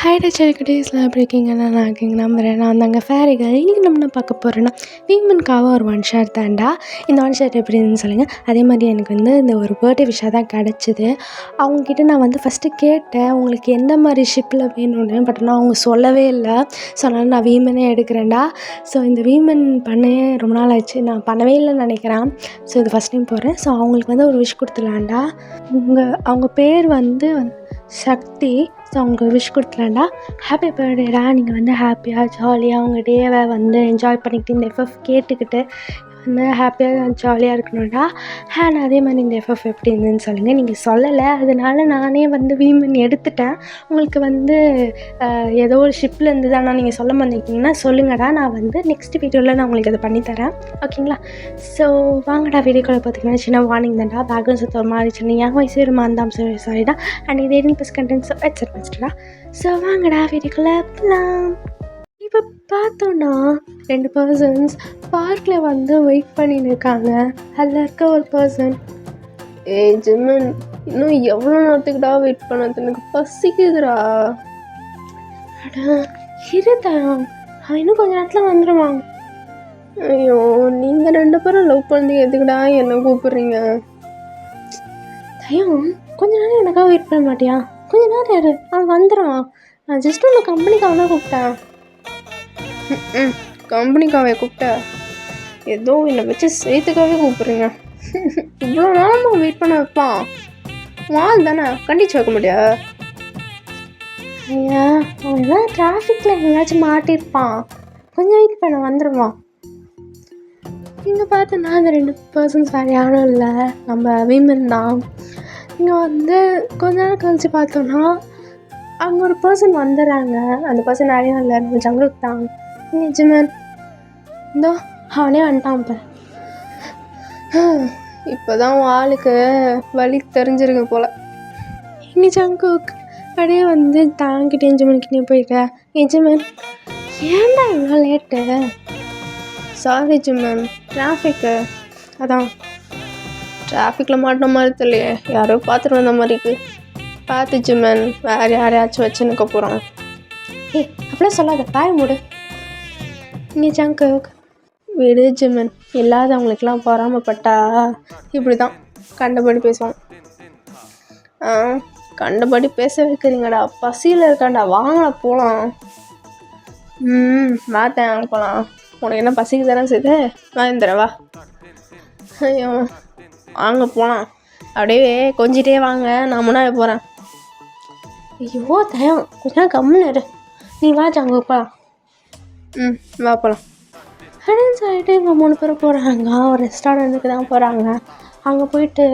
Hi டச்சரிக்கடேஸ்லாம் எப்படி இருக்கீங்க? நல்லா இருக்கீங்க நம்புகிறேன். நான் தாங்க ஃபேரிகள். இன்றைக்கி நம்ம என்ன பார்க்க போகிறோன்னா வீமனுக்காக ஒரு ஒன் ஷாட் தான்டா. இந்த ஒன் ஷாட் எப்படின்னு சொல்லுங்கள். அதே மாதிரி எனக்கு இந்த ஒரு பர்த்டே விஷாக தான் கிடச்சிது. அவங்கக்கிட்ட நான் ஃபஸ்ட்டு கேட்டேன் உங்களுக்கு எந்த மாதிரி ஷிப்பில் வேணும்னு. பட் ஆனால் அவங்க சொல்லவே இல்லை. ஸோ அதனால் நான் வீமனே எடுக்கிறேன்டா. ஸோ இந்த வீமன் பண்ண ரொம்ப நாள் ஆச்சு, நான் பண்ணவே இல்லைன்னு நினைக்கிறேன். ஸோ இது ஃபஸ்ட் டைம் போகிறேன். ஸோ அவங்களுக்கு ஒரு விஷ் கொடுத்துலாம்டா. அவங்க பேர் சக்தி. ஸோ அவங்களுக்கு விஷ் கொடுத்துலாம்டா. ஹாப்பி பர்த்டேடா. நீங்கள் ஹாப்பியாக ஜாலியாக உங்கள் டேவை என்ஜாய் பண்ணிக்கிட்டு இந்த எஃப்எஃப் கேட்டுக்கிட்டு ஹாப்பியாக ஜாலியாக இருக்கணும்டா. அதே மாதிரி இந்த எஃப்எஃப் எப்படி இருந்துன்னு சொல்லுங்கள். நீங்கள் சொல்லலை, அதனால நானே வீமன் எடுத்துட்டேன். உங்களுக்கு ஏதோ ஒரு ஷிப்பில் இருந்து தான் நீங்கள் சொல்ல மாட்டேங்கிங்கன்னா சொல்லுங்கடா. நான் நெக்ஸ்ட் வீடியோவில் நான் உங்களுக்கு அதை பண்ணித்தரேன். ஓகேங்களா? ஸோ வாங்கடா வீடியோக்குள்ளே பார்த்திங்கன்னா சின்ன வார்னிங் தான்டா. பேக்ரவுண்ட் சத்து ஒரு மாதிரி சின்ன என் வயசு ஒரு மாந்தாம் சாரிடா. அண்ட் இது 18+ கண்டென்ட் வச்சுருடா. ஸோ வாங்கடா வீடியோக்குள்ளே போகலாம். இப்போ பார்த்தோன்னா 2 பர்சன்ஸ் பார்க்கில் வெயிட் பண்ணின்னு இருக்காங்க. அதில் இருக்க ஒரு பர்சன், ஜிம்மன் இன்னும் எவ்வளோ நேரத்துக்குடா வெயிட் பண்ணது, எனக்கு பசிக்குதுடா. இருதான் அவன் இன்னும் கொஞ்சம் நேரத்தில் வந்துடுவான். ஐயோ, நீங்கள் 2 பேரும் லவ் பண்ணி எதுக்குடா என்ன கூப்பிட்றீங்க? தயம் கொஞ்ச நேரம் எனக்காக வெயிட் பண்ண மாட்டியா? கொஞ்ச நேரம் இரு, அவன் வந்துடுவான். நான் ஜஸ்ட் உன்னை கம்பெனிக்காக தான் கூப்பிட்டேன். கம்பெனிக்காவே கூப்பிட்ட? ஏதோ என்னை வச்சு சேர்த்துக்காவே கூப்பிட்றீங்க. இவ்வளோ நேரமாக வெயிட் பண்ண வைப்பான். வால் தானே கண்டிச்சு வைக்க முடியாது. ஐயா, அவன் எல்லாம் டிராஃபிக்கில் எங்கேயாச்சும் மாட்டியிருப்பான். கொஞ்சம் வெயிட் பண்ண வந்துடுவான். இங்கே பார்த்தோன்னா அந்த 2 பர்சன்ஸ் வேறு யாரும் இல்லை, நம்ம வீமன் தான். இங்கே கொஞ்ச நேரம் கழிச்சு பார்த்தோன்னா அங்கே ஒரு பர்சன் வந்துடுறாங்க. அந்த பர்சன் நிறையா இல்லை, நம்ம ஜங்களுக்கு தான். ஜிம்மன் இந்தோ அவனே வந்துட்டான். இப்போ தான் ஆளுக்கு வலி தெரிஞ்சிருங்க போல். இனி ஜங்குக் அப்படியே தாங்கிட்டு என்ஜிமனுக்கிட்டே போயிட்டேன். என்ஜிமன் ஏன்டா இவ்வளோ லேட்டு? சாரி ஜிம்மன், டிராஃபிக்கு அதான். டிராஃபிக்கில் மாட்டின மாதிரி தெரியலையே, யாரோ பார்த்துட்டு வந்த மாதிரிக்கு. பார்த்து ஜிம்மன், வேறு யாரையாச்சும் வச்சுன்னுக்க போகிறான். அப்படியே சொல்லாத, பாய் மூடு. நீ ஜங்குக் விடு ஜிம்மன், இல்லாதவங்களுக்கெல்லாம் பொறாமப்பட்டா இப்படி தான் கண்டபடி பேசுவான். கண்டபடி பேச வைக்கிறீங்கடா, பசியில் இருக்காண்டா, வாங்கடா போகலாம். பார்த்தேன், அங்கே போகலாம். உனக்கு என்ன பசிக்கு தானே செய்து வாங்கி தரவா? ஐயோ வாங்க போகலாம். அப்படியே கொஞ்சிட்டே வாங்க, நான் முன்னாடி போகிறேன். ஐயோ தயம், கொஞ்சம் கம்முன்னு இரு. நீ வா ஜங்குப்பா. வா போகலாம் அப்படின்னு சொல்லிட்டு இவங்க 3 பேரும் போகிறாங்க. ஒரு ரெஸ்டாரண்ட்டுக்கு தான் போகிறாங்க. அங்கே போயிட்டு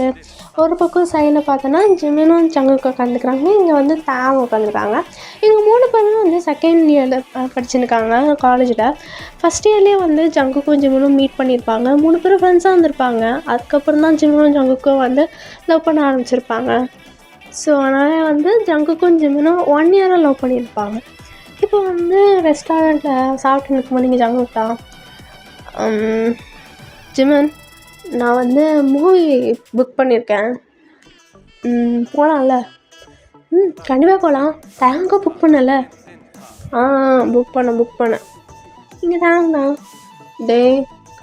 ஒரு பக்கம் சைடில் பார்த்தோன்னா ஜிம்மனும் ஜங்குக்கு உட்காந்துக்கிறாங்க. இங்கே தாங்க உட்காந்துருக்காங்க. இவங்க 3 பேரும் செகண்ட் இயரில் படிச்சுருக்காங்க காலேஜில். ஃபஸ்ட் இயர்லேயே ஜங்குக்கும் ஜிம்மனும் மீட் பண்ணியிருப்பாங்க. 3 பேரும் ஃப்ரெண்ட்ஸாக வந்திருப்பாங்க. அதுக்கப்புறம் தான் ஜிம்மனும் ஜங்குக்கும் லவ் பண்ண ஆரம்பிச்சிருப்பாங்க. ஸோ அதனால் ஜங்குக்கும் ஜிம்மனும் 1 இயராக லவ் பண்ணியிருப்பாங்க. இப்போ ரெஸ்டாரண்ட்டில் சாப்பிட்டு இருக்கும்போது நீங்கள் ஜங்குக் தான், ஜிம்மன் நான் மூவி புக் பண்ணியிருக்கேன், போகலாம்ல? கண்டிப்பாக போகலாம். தேங்காய் புக் பண்ணல? புக் பண்ணேன். நீங்கள் தேங்கண்ணா.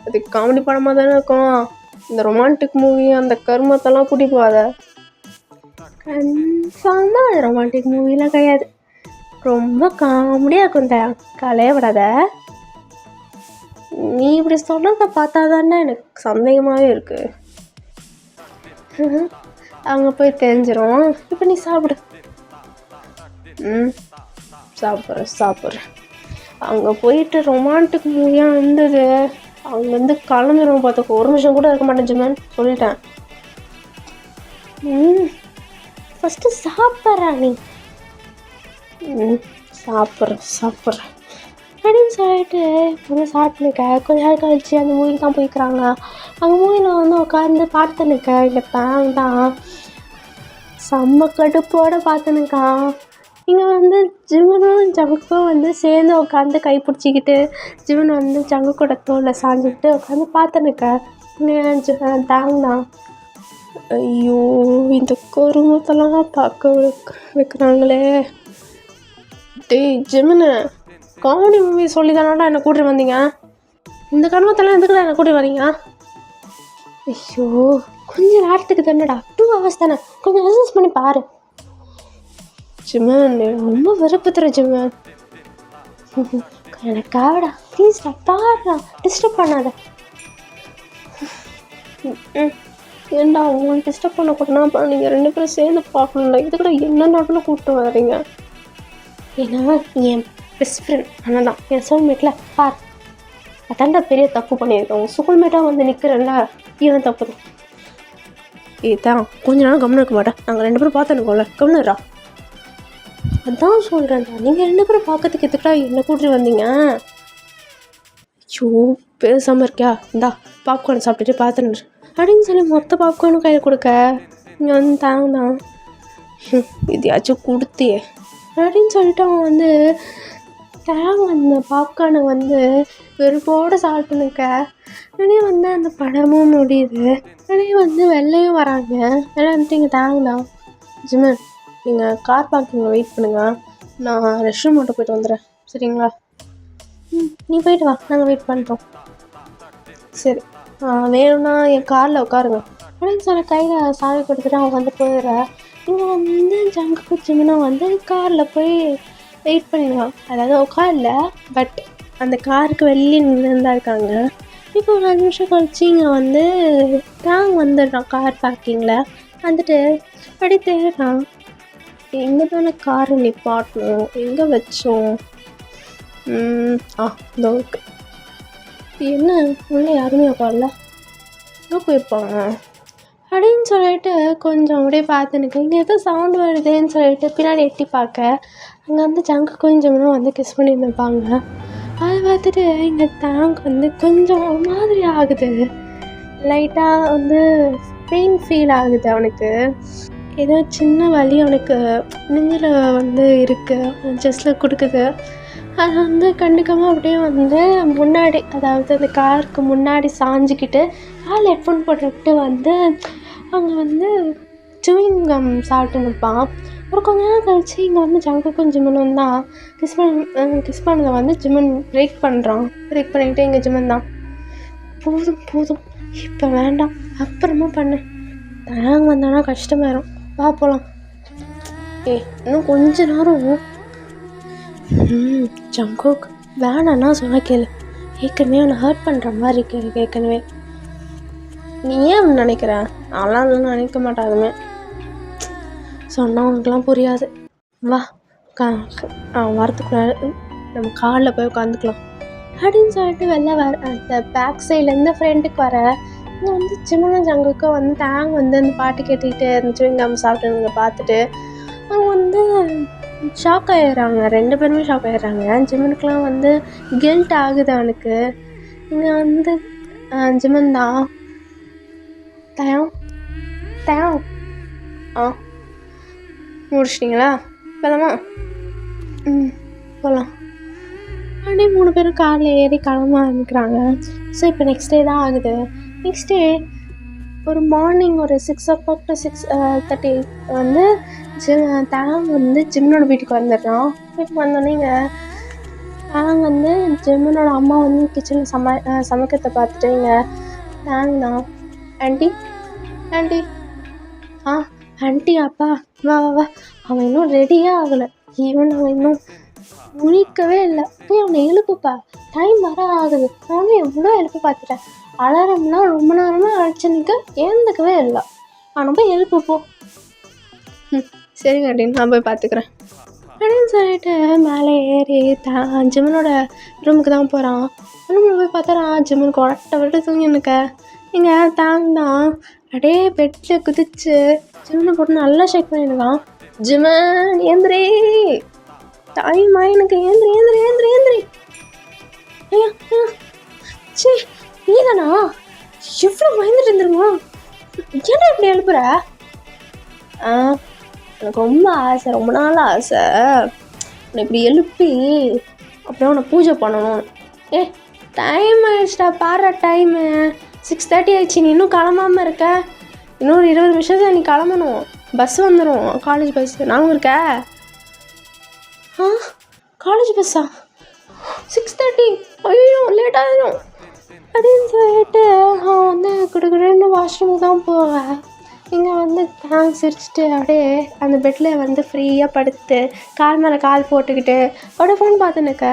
அது காமெடி படமாக தானே இருக்கும். இந்த ரொமான்டிக் மூவி அந்த கருமத்தெல்லாம் கூட்டி போகாத. கன்ஃபார்மாக அது ரொமான்டிக் மூவிலாம் கிடையாது, ரொம்ப காமெடியாக இருக்கும். கலைய விடாத. நீ இப்படி சொல்கிறத பார்த்தா தானே எனக்கு சந்தேகமாகவே இருக்குது. அங்கே போய் தெரிஞ்சிடும். இப்போ நீ சாப்பிடு. சாப்பிட்றேன். அங்கே போயிட்டு ரொமான்டிக் மூவியாக இருந்தது. அங்கே கிளம்பிடுவோம். பார்த்துக்கோ, ஒரு நிமிஷம் கூட இருக்க மாட்டேன் ஜிம்மன், சொல்லிட்டேன். ஃபஸ்ட்டு சாப்பிட்றா நீ. சாப்பிட்றேன் அப்படின்னு சொல்லிட்டு சாப்பிட்டுருக்க. கொஞ்ச நேரம் கழிச்சு அந்த மூவிக்கு தான் போய்க்கிறாங்க. அங்கே மூவியில் உட்காந்து பார்த்துனுக்க. இங்கே தான் செம்ம கடுப்போடு பார்த்துனுக்கான். இங்கே ஜிம்மனும் ஜங்குக்கும் சேர்ந்து உட்காந்து கை பிடிச்சிக்கிட்டு ஜிம்மன் ஜங்குக்கோட தோளில் சாஞ்சிக்கிட்டு உட்காந்து பார்த்துனுக்க. தாங்கண்ணா. ஐயோ, இந்த கருமத்தெல்லாம் பார்க்க வைக்கிறாங்களே. டேய் ஜெமினு, காமெடி மூவி சொல்லி தானடா என்னை கூட்டிட்டு வந்தீங்க. இந்த கர்மத்தெல்லாம் எதுக்குடா என்னை கூட்டிட்டு வரீங்க? ஐயோ, கொஞ்சம் நேரத்துக்கு தானடா, 2 hours தானே, கொஞ்சம் அட்ஜஸ்ட் பண்ணி பாரு. ஜிமன் ரொம்ப வெறுப்புத்துற ஜிமன். எனக்காகடா ப்ளீஸ்டா பாருடா, டிஸ்டர்ப் பண்ணாத. ஏண்டா உங்களுக்கு டிஸ்டர்ப் பண்ணக்கூடாதுனா அப்புறம் நீங்கள் 2 பேரும் சேர்ந்து பார்க்கணும்ல, இதுக்கூட என்ன நடுவில் கூப்பிட்டு வரீங்க? ஏன்னா என் பெஸ்ட் ஃப்ரெண்ட் ஆனால் தான் என் சோல்மேட்டில் பார், அதான்டா பெரிய தப்பு பண்ணியிருக்கேன். உங்கள் சோல்மேட்டாக வந்து நிற்கிறல்ல, இதுதான் தப்பு தான். இதுதான் கொஞ்ச நேரம் கவனம் இருக்க மாட்டேன், நாங்கள் 2 பேரும் பார்த்துனுக்கோல, கவனிடா. அதான் சொல்கிறேன்டா, நீங்கள் 2 பேரும் பார்க்கறதுக்கு எதுக்குடா என்ன கூட்டிட்டு வந்தீங்க? ஐயோ பேசாமல் இருக்கியா, இந்தா பாப்கார்ன் சாப்பிட்டுட்டு பார்த்துன்னு அப்படின்னு சொல்லி மொத்த பாப்கார்னும் கையில் கொடுக்க இங்கே வந்து தாங்கதான் இதையாச்சும் கொடுத்தியே அப்படின்னு சொல்லிட்டு அவன் வந்து அந்த பாப்கார்னை வந்து வெறுப்போடு சாப்பிட்டு நிற்க உடனே வந்து அந்த படமும் முடியுது. உடனே வந்து வெளிலையும் வராங்க. எல்லாம் வந்துட்டு இங்கே தாங்கதான். ஜிமன், நீங்கள் கார் பார்க்கிங்கில் வெயிட் பண்ணுங்கள், நான் ரெஸ்ட் ரூம் மட்டும் போய்ட்டு வந்துடுறேன், சரிங்களா? நீ போயிட்டு வா, நாங்கள் வெயிட் பண்ணுறோம். சரி, வேணும்னா என் காரில் உட்காருங்க அப்படின்னு சொல்லி கையில் சாவி கொடுத்துட்டு அவன் வந்து போயிடுற. இங்கே வந்து ஜங்குக்கு ஜிமினா வந்து காரில் போய் வெயிட் பண்ணிடுவான். அதாவது உட்காரல, பட் அந்த காருக்கு வெளியே நின்று தான் இருக்காங்க. இப்போ ஒரு 5 நிமிஷம் கழிச்சு இங்கே வந்து டேங் வந்துடுறான் கார் பார்க்கிங்கில். வந்துட்டு அப்படி தேடுறான், எங்கே தானே காரை நிப்பாட்டணும், எங்கே வச்சோம்? இதோ இருக்கு. என்ன உள்ளே யாருமே உட்காரல, எங்கே போயிருப்பாங்க அப்படின்னு சொல்லிட்டு கொஞ்சம் அப்படியே பார்த்துனுக்கு. இங்கே ஏதோ சவுண்டு வருதுன்னு சொல்லிட்டு பின்னாடி எட்டி பார்க்க அங்கே வந்து ஜங்கு கொஞ்சம் வந்து கிஸ் பண்ணியிருந்துருப்பாங்க. அதை பார்த்துட்டு இங்கே டேங்க் வந்து கொஞ்சம் ஒரு மாதிரி ஆகுது, லைட்டாக வந்து பெயின் ஃபீல் ஆகுது அவனுக்கு. ஏதோ சின்ன வலி அவனுக்கு நெஞ்சில் வந்து இருக்குது, செஸ்ட்டில் கொடுக்குது. அதை வந்து கண்டுக்காமல் அப்படியே வந்து முன்னாடி, அதாவது அந்த காருக்கு முன்னாடி சாஞ்சிக்கிட்டு கால் ஹெட்ஃபோன் போட்டுக்கிட்டு வந்து அங்கே வந்து சூயிங் கம் சாப்பிட்டு நிற்பான். அப்புறம் கொஞ்ச நேரம் கழிச்சு இங்கே வந்து ஜங்குக்கும் ஜிமனும் தான் கிஸ் பண்ணதை வந்து ஜிமன் பிரேக் பண்ணுறான். பிரேக் பண்ணிக்கிட்டு இங்கே ஜிமன் தான், போதும் இப்போ வேண்டாம், அப்புறமா பண்ணு, டேங் வந்தானா கஷ்டமாயிரும், வா போகலாம். இன்னும் கொஞ்ச நேரம். ஜங்குக் வேணான்னா சொன்னா கேளு, ஏற்கனவே அவனை ஹர்ட் பண்ணுற மாதிரி இருக்கு ஏற்கனவே. நீ ஏன் அப்படி நினைக்கிற? நான்லாம் நினைக்க மாட்டேன், அதுவுமே சொன்னால் உனக்குலாம் புரியாது. வா, வரத்துக்குள்ள நம்ம காரில் போய் உட்காந்துக்கலாம் அப்படின்னு சொல்லிட்டு வெளில வர. அந்த பேக் சைட்லேருந்து ஃப்ரெண்டுக்கு வர இங்கே வந்து ஜிமனும் ஜங்குக்கும் வந்து டேங் வந்து அந்த பாட்டு கேட்டுக்கிட்டு இருந்துச்சு. இங்கே நம்ம சாப்பிட்டு பார்த்துட்டு அவங்க வந்து ஷாக் ஆகிடுறாங்க, 2 பேருமே ஷாக் ஆகிடுறாங்க. ஜிமனுக்குலாம் வந்து கில்ட் ஆகுது அவனுக்கு. இங்கே வந்து ஜிமன் தான் தயம் முடிச்சிட்டிங்களா, போகலாமா? போகலாம் அப்படியே 3 பேரும் காரில் ஏறி கிளம்ப ஆரம்பிக்கிறாங்க. ஸோ இப்போ நெக்ஸ்ட் டே தான் ஆகுது. நெக்ஸ்ட் டே ஒரு மார்னிங் ஒரு 6 o'clock to 6:30 வந்து டேங் வந்து ஜிம்மனோட வீட்டுக்கு வந்துடுறான். வீட்டுக்கு வந்தோடனே டேங் வந்து ஜிம்மனோட அம்மா வந்து கிச்சனில் சமைக்கிறத பார்த்துட்டு இங்கே டேங் தான், ஆண்டி ஆண்டி அப்பா வா வா வா, அவன் இன்னும் ரெடியே ஆகலை, ஈவன் அவன் இன்னும் முழிக்கவே இல்லை, போய் அவனை எழுப்புப்பா, டைம் வர ஆகுது. நானும் எவ்வளோ எழுப்பி பார்த்துட்டேன், அலாரம்லாம் ரொம்ப நேரமாக அழைச்சி நிற்க எழுந்துக்கவே இல்லை, அவனை போய் எழுப்புப்போ. சரிங்க அப்படின்னு நான் போய் பார்த்துக்கிறேன் அப்படின்னு சொல்லிட்டு மேலே ஏறி ஜிம்மனோட ரூமுக்கு தான் போகிறான். ரூமில் போய் பார்த்தா ஜிம்மனுக்கு விட்டு தூங்கினுக்க. இங்கே தான் அப்படியே பெட்டில் குதிச்சு ஜிம்மனை போட்டு நல்லா ஷேக் பண்ணிடுவான். ஜிம்மன் ஏந்திரி, டைம் ஆயினுக்கு, ஏந்திரி. ஐயா சே, நீ தானா? எவ்வளோ பயந்துட்டு இருந்துருமா, ஏன்னா இப்படி எழுப்புற? எனக்கு ரொம்ப ஆசை, ரொம்ப நாள் ஆசை உன்னை இப்படி எழுப்பி அப்புறம் உன்னை பூஜை பண்ணணும். டைம் ஆயிடுச்சுடா, பாரு டைமு 6:30 ஆயிடுச்சு, நீ இன்னும் கிளம்பாமல் இருக்க. இன்னும் ஒரு 20 நிமிஷத்தில் நீ கிளம்பணும், பஸ் வந்துடும், காலேஜ் பஸ். நானும் இருக்க காலேஜ் பஸ்ஸா 6:30? ஐயோ லேட் ஆகிடும் அப்படின்னு சொல்லிட்டு அவன் வந்து குடுக்குறேன்னு வாஷ்ரூமுக்கு தான் போவேன். இங்கே வந்து தேங்க்ஸ் சிரிச்சிட்டு அப்படியே அந்த பெட்டில் வந்து ஃப்ரீயாக படுத்து கால் மேலே கால் போட்டுக்கிட்டு அப்படியே ஃபோன் பார்த்துன்னுக்க.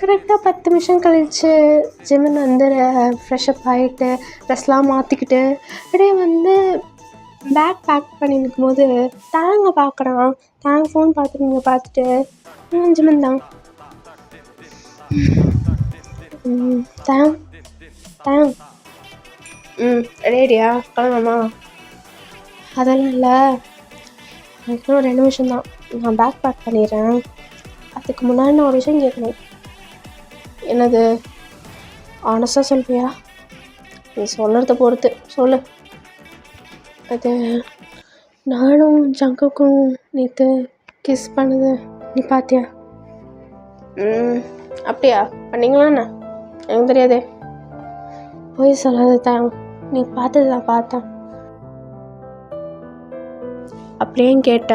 கரெக்டாக 10 நிமிஷம் கழித்து ஜிமின் வந்து ஃப்ரெஷ்அப் ஆகிட்டு ட்ரெஸ்லாம் மாற்றிக்கிட்டு அப்படியே வந்து பேக் பேக் பண்ணி நிற்கும்போது தேங்க பார்க்குறான். தேங்க ஃபோன் பார்த்துட்டு ஜிமின் தான் தேங் தேங் ரெடியா கிளம்பலாமா? அதெல்லாம் இல்லை, அதுக்கு 2 நிமிஷம் தான், நான் பேக் பேக் பண்ணிடுறேன். அதுக்கு முன்னாடி நான் ஒரு விஷயம் கேட்கணும். என்னது? ஆனஸ்டாக சொல்வியா? நீ சொல்கிறத பொறுத்து சொல்லு. அது நானும் ஜங்குக்கும் நேற்று கிஸ் பண்ணது நீ பார்த்தியா? அப்படியா? பண்ணிங்களா என்ன? எனக்கு தெரியாதே. போய் சொல்லாத தான், நீ பார்த்தது தான் பார்த்தேன். அப்படியே கேட்ட?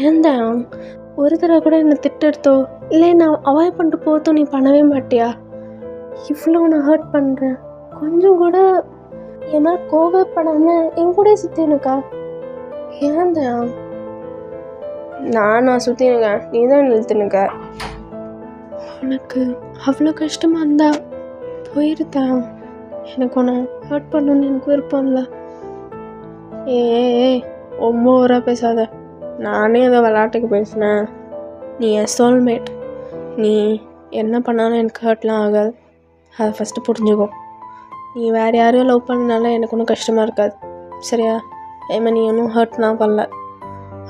ஏன்தான் ஒரு தடவை கூட என்னை திட்டெடுத்தோ இல்லை நான் அவாய்ட் பண்ணிட்டு போத்தோ நீ பண்ணவே மாட்டியா? இவ்வளோ நான் ஹர்ட் பண்ணுறேன், கொஞ்சம் கூட என் மேலே கோவப்படாமல் என் கூட சுற்றினுக்கா? ஏன்தான்? நான் சுற்றினுக்கேன், நீ தான் நிறுத்தினுக்க. உனக்கு அவ்வளோ கஷ்டமாக இருந்தா போயிருந்தான். எனக்கு உன்னை ஹர்ட் பண்ணணுன்னு எனக்கு விருப்பம் இல்லை. ரொம்ப ஓவராக பேசாத. நானே அதை விளாட்டுக்கு பேசினேன். நீ என் சோல்மேட். நீ என்ன பண்ணாலும் எனக்கு ஹர்ட்லாம் ஆகாது. அதை ஃபஸ்ட்டு புரிஞ்சுக்கோ. நீ வேறு யாரையும் லவ் பண்ணனால எனக்கு ஒன்றும் கஷ்டமாக இருக்காது, சரியா? நீ ஒன்றும் ஹர்ட்லாம் பண்ணல.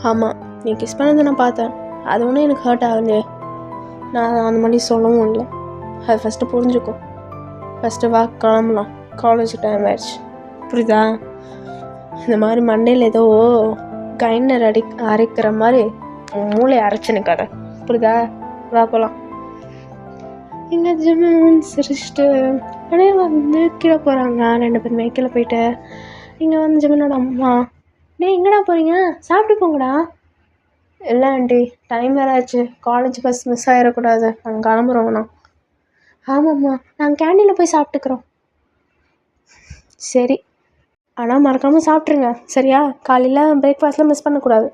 ஆமாம், நீ கிஸ் பண்ணதை நான் பார்த்தேன், அது ஒன்றும் எனக்கு ஹர்ட் ஆகலையே. நான் அந்த மாதிரி சொல்லவும் இல்லை. அதை ஃபஸ்ட்டு புரிஞ்சுக்கோ. ஃபஸ்ட்டு வா கிளம்பலாம், காலேஜ் டைம் ஆயிடுச்சு, புரியுதா? இந்த மாதிரி மண்டையில் ஏதோ கைண்டர் அரைக்கிற மாதிரி மூளை அரைச்சுனுக்காத, புரியுதா? வா போகலாம். எங்கள் ஜிமின் சிரிச்சிட்டு அப்படியே வந்து கீழே போகிறாங்க. 2 பேருமே கீழே போயிட்டு இங்கே வந்து ஜிமினோட அம்மா, எங்கடா போகிறீங்க? சாப்பிட்டு போங்கடா. இல்லை ஆண்டி, டைம் வேறு ஆச்சு, காலேஜ் பஸ் மிஸ் ஆகிடக்கூடாது, நாங்கள் கிளம்புறோங்கண்ணா. ஆமாம்மா, நாங்கள் கேண்டீனில் போய் சாப்பிட்டுக்குறோம். சரி, ஆனால் மறக்காமல் சாப்பிட்ருங்க, சரியா? காலையில் பிரேக்ஃபாஸ்ட்டில் மிஸ் பண்ணக்கூடாது.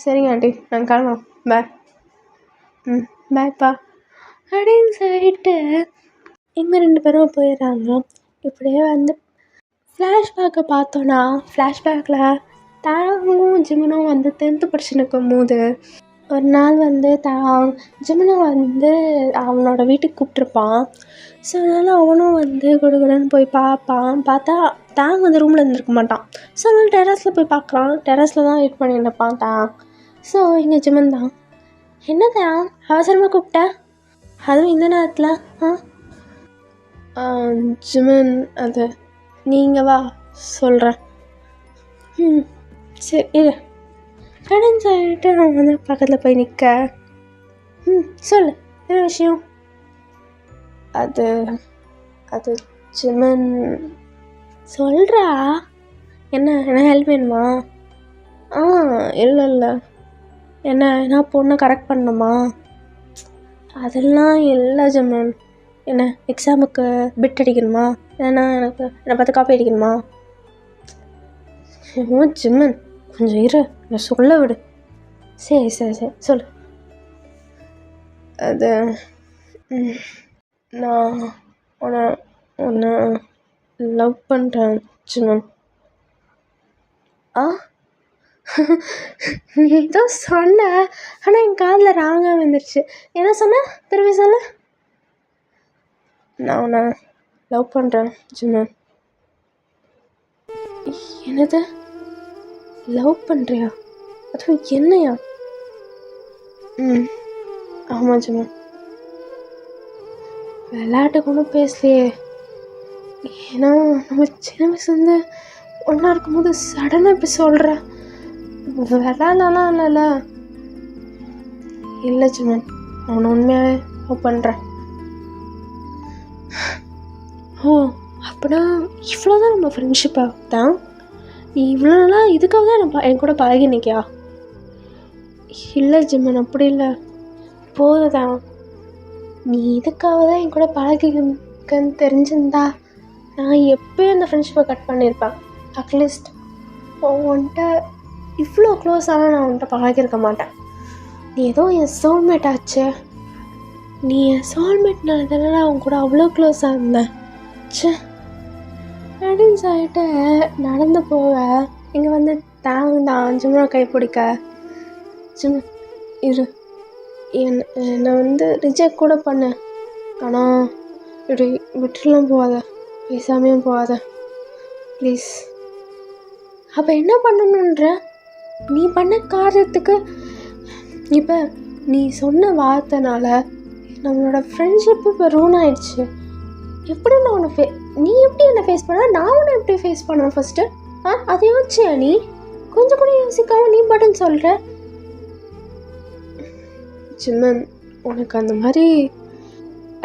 சரிங்க ஆண்டி, நாங்கள் கிளம்புறோம், பாய். பாய்ப்பா அப்படின்னு சொல்லிட்டு இங்கே 2 பேரும் போயிடுறாங்க. இப்படியே வந்து ஃப்ளாஷ்பேக்கை பார்த்தோன்னா, ஃப்ளாஷ்பேக்கில் தாவும் ஜிமினும் வந்து 10th படிச்சு நிற்கும் போது ஒரு நாள் வந்து ஜிமினை வந்து அவனோட வீட்டுக்கு கூப்பிட்ருப்பான். ஸோ அதனால் அவனும் வந்து குடுகுடுன்னு போய் பார்த்தா தாங் வந்து ரூமில் இருந்திருக்க மாட்டான். ஸோ அதனால் டெரஸில் போய் பார்க்குறான். டெரஸில் தான் வெயிட் பண்ணி நிற்பான் தாங். ஸோ இங்கே ஜிமின் தான், என்ன தாங் அவசரமாக கூப்பிட்ட, அதுவும் இந்த நேரத்தில்? ஜிமின், அது நீங்கள் வா சொல்கிறேன். சரி இரு அப்படின்னு சொல்லிட்டு நான் வந்து பக்கத்தில் போய் நிற்க. சொல்லு, என்ன விஷயம்? அது அது ஜிமின். சொல்கிறா, என்ன ஹெல்ப் வேணுமா? இல்லை என்ன நான் பொண்ணை கரெக்ட் பண்ணணுமா? அதெல்லாம் இல்லை ஜிமின். என்ன எக்ஸாமுக்கு பிட் அடிக்கணுமா? ஏன்னா என்னை பார்த்து காப்பி அடிக்கணுமா? ஜிமின் கொஞ்சம் இரு, நான் சொல்ல விடு. சரி சொல்லு. அது நான் உன்னை லவ் பண்ணுறேன் ஜிமின். நீ ஏதோ சொன்ன, ஆனால் என் காதில் ராங்காக வந்துருச்சு. என்ன சொன்ன? திரும்பி சொல்ல. நான் உன்னை லவ் பண்ணுறேன் ஜிமின். என்னது? லவ் பண்ணுறியா? அதுவும் என்னையா? ஆமாம் ஜிமின். விளையாட்டுக்கு ஒன்றும் பேசலையே, ஏன்னா நம்ம சின்ன வயசுலேருந்து ஒன்றா இருக்கும்போது சடனாக இப்படி சொல்கிற. விளையாடலாம் இல்லைல்ல? இல்லை ஜிமின், நான் உண்மையாகவே லவ் பண்ணுறேன். அப்படின்னா இவ்வளோதான் நம்ம ஃப்ரெண்ட்ஷிப்பா தான்? நீ இவ்வளோ நாளாக இதுக்காக தான் என் கூட பழகி நிற்கியா? இல்லை ஜிம்மன், அப்படி இல்லை. போதுதான். நீ இதுக்காக தான் என் கூட பழகிக்கன்னு தெரிஞ்சிருந்தா நான் எப்போயும் அந்த ஃப்ரெண்ட்ஷிப்பை கட் பண்ணியிருப்பேன். அட்லீஸ்ட் உன்கிட்ட இவ்வளோ க்ளோஸாக நான் உன்கிட்ட பழகிருக்க மாட்டேன். நீ ஏதோ என் சோல்மேட் ஆச்சு. நீ என் சோல்மேட்னால அவன் கூட அவ்வளோ க்ளோஸாக இருந்தேன். ச்சே அப்படின்னு சொல்லிட்டு நடந்து போக இங்கே வந்து தான் ஜிம்மனை கை பிடிக்க, ஜிம்மன் இரு, என்னை வந்து ரிஜெக்ட் கூட பண்ண, ஆனால் இப்படி விட்டுலாம் போகாத, பேசாமையும் போகாத ப்ளீஸ். அப்போ என்ன பண்ணணுன்ற? நீ பண்ண காரியத்துக்கு இப்போ நீ சொன்ன வார்த்தைனால நம்மளோட ஃப்ரெண்ட்ஷிப்பு இப்போ ரூன் ஆயிடுச்சு. எப்படி நான் உன்னை நீ எப்படி என்னை ஃபேஸ் பண்ண, நான் உன்னை எப்படி ஃபேஸ் பண்ணுவேன் ஃபஸ்ட்டு? அதை யோசிச்சியா நீ? கொஞ்சம் கூட யோசிக்காம நீ பட்டன் சொல்கிற. ஜிம்மன், உனக்கு அந்த மாதிரி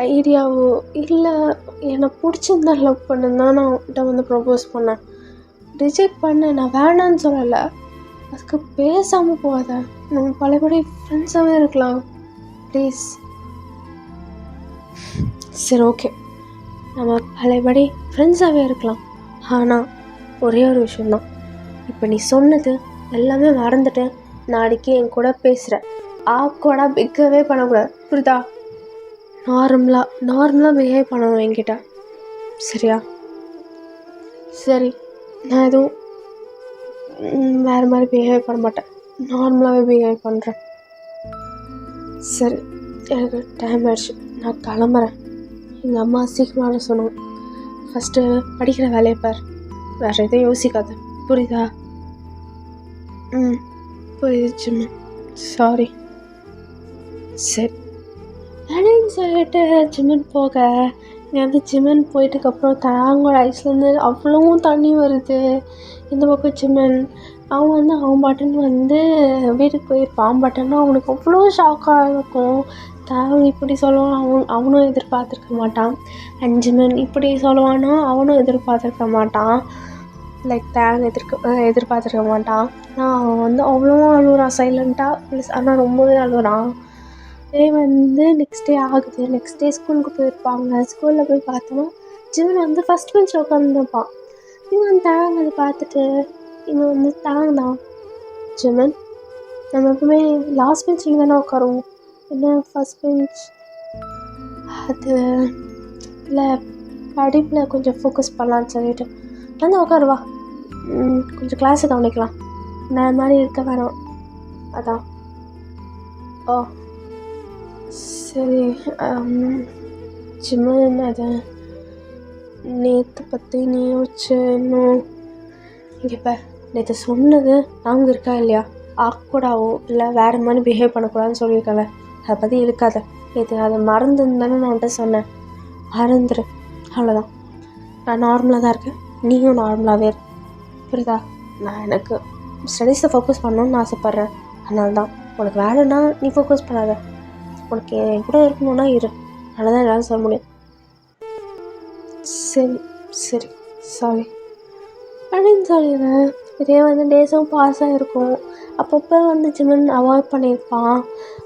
ஐடியாவோ இல்லை என்னை பிடிச்சிருந்தா லவ் பண்ணுன்னு தான் நான் உன்கிட்ட வந்து ப்ரப்போஸ் பண்ணேன். ரிஜெக்ட் பண்ண நான் வேணான்னு சொல்லலை. அதுக்கு பேசாமல் போகாத. நம்ம பழையபடி ஃப்ரெண்ட்ஸாகவே இருக்கலாம் ப்ளீஸ். சரி ஓகே, நம்ம பழையபடி ஃப்ரெண்ட்ஸாகவே இருக்கலாம். ஆனால் ஒரே ஒரு விஷயந்தான், இப்போ நீ சொன்னது எல்லாமே மறந்துட்டு நாளைக்கு என் கூட பேசுகிற ஆக்வர்டாக பிக்கவே பண்ணக்கூடாது, புரியுதா? நார்மலாக பிஹேவ் பண்ணணும் என்கிட்ட, சரியா? சரி, நான் எதுவும் வேறு மாதிரி பிஹேவ் பண்ண மாட்டேன், நார்மலாகவே பிஹேவ் பண்ணுறேன். சரி, எனக்கு டைம் ஆயிடுச்சு, நான் கிளம்புறேன். எங்கள் அம்மா சீக்கிரமாக சொன்னோம். ஃபஸ்ட்டு படிக்கிற வேலையை பார், வேறு எதுவும் யோசிக்காத, புரியுதா? புரியுது ஜிம்மன், சாரி. சரி அப்படின்னு சொல்லிட்டு ஜிம்மன் போக, இங்கே வந்து ஜிம்மன் போயிட்டதுக்கப்புறம் தாங்கோட ஐஸ்லேருந்து அவ்வளவும் தண்ணி வருது. இந்த பக்கம் ஜிம்மன் அவன் பாட்டுன்னு வந்து வீட்டுக்கு போயிருப்பான். பட்டுன்னா அவனுக்கு அவ்வளோ ஷாக்காக இருக்கும். தாங்க இப்படி சொல்லுவான், அவனும் எதிர்பார்த்துருக்க மாட்டான். அண்ட் ஜிம்மன் இப்படி சொல்லுவானோ அவனும் எதிர்பார்த்துருக்க மாட்டான். லைக் தேங்க எதிர்பார்த்துருக்க மாட்டான். ஆனால் அவன் வந்து அவ்வளோவும் அழுகுறான் சைலண்ட்டாக, ப்ளஸ் ஆனால் ரொம்பவே அழுகுறான். இதே வந்து நெக்ஸ்ட் டே ஆகுது. நெக்ஸ்ட் டே ஸ்கூலுக்கு போயிருப்பாங்க. ஸ்கூலில் போய் பார்த்தோன்னா ஜிம்மன் வந்து ஃபஸ்ட் பெஞ்சில் உட்காந்துருப்பான். இவன் தேங்க அதை பார்த்துட்டு இவன் வந்து தான் ஜிம்மன், நம்ம எப்பவுமே லாஸ்ட் பெஞ்சில் தானே உட்காருவோம், என்ன ஃபஸ்ட் பெஞ்ச்? அது இல்லை, படிப்பில் கொஞ்சம் ஃபோக்கஸ் பண்ணலான்னு சொல்லிட்டு வந்து உட்காருவா, கொஞ்சம் கிளாஸை கவனிக்கலாம், நான் மாதிரி இருக்க வேணாம், அதான். ஓ சரி. ஜிம்மன், அதை நேற்று பற்றி நீ யோசிச்சு இன்னும் இங்கே இப்போ நேற்று சொன்னது நாங்கள் இருக்கா இல்லையா? ஆக்வர்டாவோ இல்லை வேறு மாதிரி பிஹேவ் பண்ணக்கூடாதுன்னு சொல்லியிருக்கல, அதை பற்றி இருக்காத. நேற்று அதை மறந்துருந்தானே நான் உன்ட்ட சொன்னேன், மறந்துடு, அவ்வளோதான். நான் நார்மலாக தான் இருக்கேன், நீயும் நார்மலாகவே இரு, புரியுதா? நான் எனக்கு ஸ்டடீஸை ஃபோக்கஸ் பண்ணணுன்னு ஆசைப்பட்றேன், அதனால தான். உனக்கு வேலைன்னா நீ ஃபோக்கஸ் பண்ணாத, உனக்கு என் கூட இருக்கணுன்னா இரு, அதனால தான் என்னால் சொல்ல முடியும். சரி சாரி அப்படின்னு சொல்லிடுவேன். இதே வந்து டேஸும் பாஸ் ஆகிருக்கும். அப்பப்போ வந்து ஜிம்மன் அவாய்ட் பண்ணியிருப்பான்.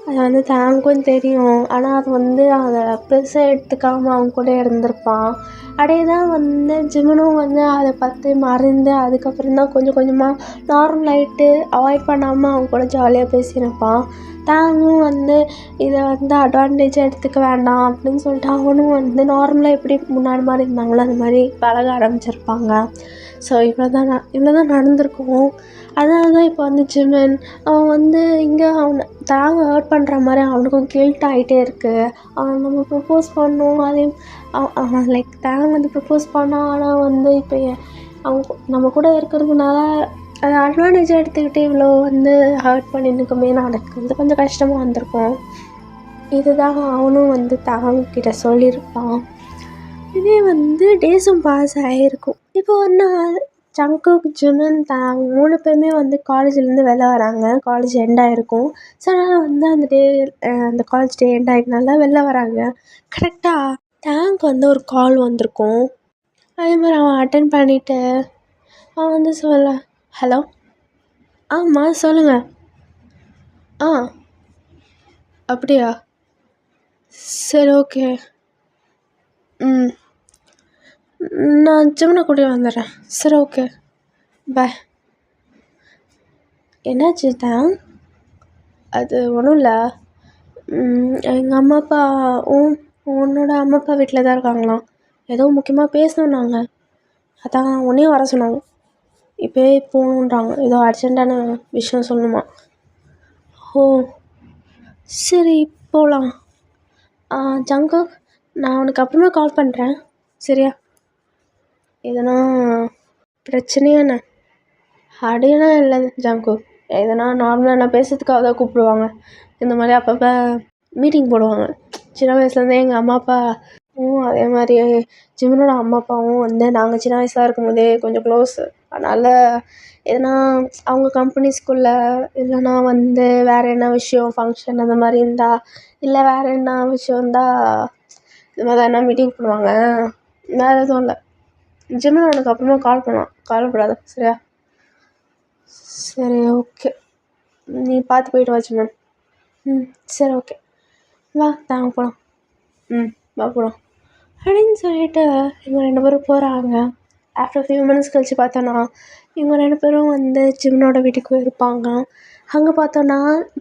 அது வந்து தேங்க்கும் தெரியும். ஆனால் அது வந்து அதை பெருசாக எடுத்துக்காமல் அவங்க கூட இருந்திருப்பான். அப்படியே தான் வந்து ஜிம்மனும் வந்து அதை பார்த்து மறந்து அதுக்கப்புறம் தான் கொஞ்சம் கொஞ்சமாக நார்மல் ஆகிட்டு அவாய்ட் பண்ணாமல் அவங்க கூட ஜாலியாக பேசியிருப்பான். தேங்கும் வந்து இதை வந்து அட்வான்டேஜாக எடுத்துக்க வேண்டாம் அப்படின்னு சொல்லிட்டு அவனும் வந்து நார்மலாக எப்படி முன்னாடி மாதிரி இருந்தாங்களோ அந்த மாதிரி பழக ஆரம்பிச்சிருப்பாங்க. ஸோ இவ்வளோ தான் நடந்திருக்கும். அதனால தான் இப்போ வந்து ஜிம்மன் அவன் வந்து இங்கே அவனை தாங்க ஹர்ட் பண்ணுற மாதிரி அவனுக்கும் கில்ட் ஆகிட்டே இருக்குது. அவன் நம்ம ப்ரப்போஸ் பண்ணோம், அதையும் அவன் லைக் தேங்க வந்து ப்ரப்போஸ் பண்ணான். ஆனால் வந்து இப்போ அவங்க நம்ம கூட இருக்கிறதுனால அதை அட்வான்டேஜாக எடுத்துக்கிட்டு இவ்வளோ வந்து ஹர்ட் பண்ணிருக்குமே, எனக்கு வந்து கொஞ்சம் கஷ்டமாக வந்திருக்கும். இதுதான் அவனும் வந்து தாங்கிட்ட சொல்லியிருப்பான். இதே வந்து டேஸும் பாஸ் ஆகிருக்கும். இப்போ ஒரு நாள் ஜங்குக், ஜிம்மன், தாங் 3 பேருமே வந்து காலேஜ்லேருந்து வெளில வராங்க. காலேஜ் எண்ட் ஆகிருக்கும். ஸோ அதனால் வந்து அந்த காலேஜ் டே எண்ட் ஆகிட்டனால வெளில வராங்க. கரெக்டாக தேங்க் வந்து ஒரு கால் வந்திருக்கும். அதே மாதிரி அவன் அட்டன் பண்ணிவிட்டு அவன் வந்து ஹலோ, ஆமாம் சொல்லுங்கள். ஆ அப்படியா? சரி, ஓகே. ம். நான் ஜிம்முனை கூட்டிட்டு வந்துடுறேன். சரி, ஓகே. பாய். என்னாச்சு தான்? அது ஒன்றும் இல்லை. எங்கள் அம்மா அப்பா உன்னோட அம்மா அப்பா வீட்டில் தான் இருக்காங்களாம். ஏதோ முக்கியமாக பேசணுன்னாங்க. அதான் உன்னையும் வர சொன்னாங்க. இப்போயே போகணுன்றாங்க. ஏதோ அர்ஜென்ட்டான விஷயம் சொல்லணுமா. ஓ, சரி, போகலாம். ஜங்குக், நான் உனக்கு அப்புறமா கால் பண்ணுறேன். சரியா? எதனா பிரச்சனையாண்ணே? அப்படியெல்லாம் இல்லை ஜங்குக். எதனா நார்மலாக நான் பேசுறதுக்காக தான் கூப்பிடுவாங்க. இந்த மாதிரி அப்பப்போ மீட்டிங் போடுவாங்க. சின்ன வயசுலேருந்தே எங்கள் அம்மா அப்பாவும் அதே மாதிரி ஜிமினோட அம்மா அப்பாவும் வந்து நாங்கள் சின்ன வயசாக இருக்கும்போதே கொஞ்சம் க்ளோஸு. அதனால் எதனா அவங்க கம்பெனிஸ்குள்ளே இல்லைனா வந்து வேறு என்ன விஷயம் ஃபங்க்ஷன் அந்த மாதிரி இருந்தால், இல்லை வேறு என்ன விஷயம் இருந்தால் இது மாதிரி என்ன மீட்டிங் போடுவாங்க. வேறு எதுவும் இல்லை. ஜிமின் உனக்கு அப்புறமா கால் பண்ணுவான். கவலைப்படாத, சரியா? சரி, ஓகே. நீ பார்த்து போயிட்டு வா ஜிமின். சரி, ஓகே. வா தாங்க போகலாம். வா போகலாம் அப்படின்னு சொல்லிட்டு இவங்க 2 பேரும் போகிறாங்க. ஆஃப்டர் ஃபியூ மினிட்ஸ் கழிச்சு பார்த்தோன்னா இவங்க 2 பேரும் வந்து ஜிம்னோட வீட்டுக்கு போயிருப்பாங்க. அங்கே பார்த்தோன்னா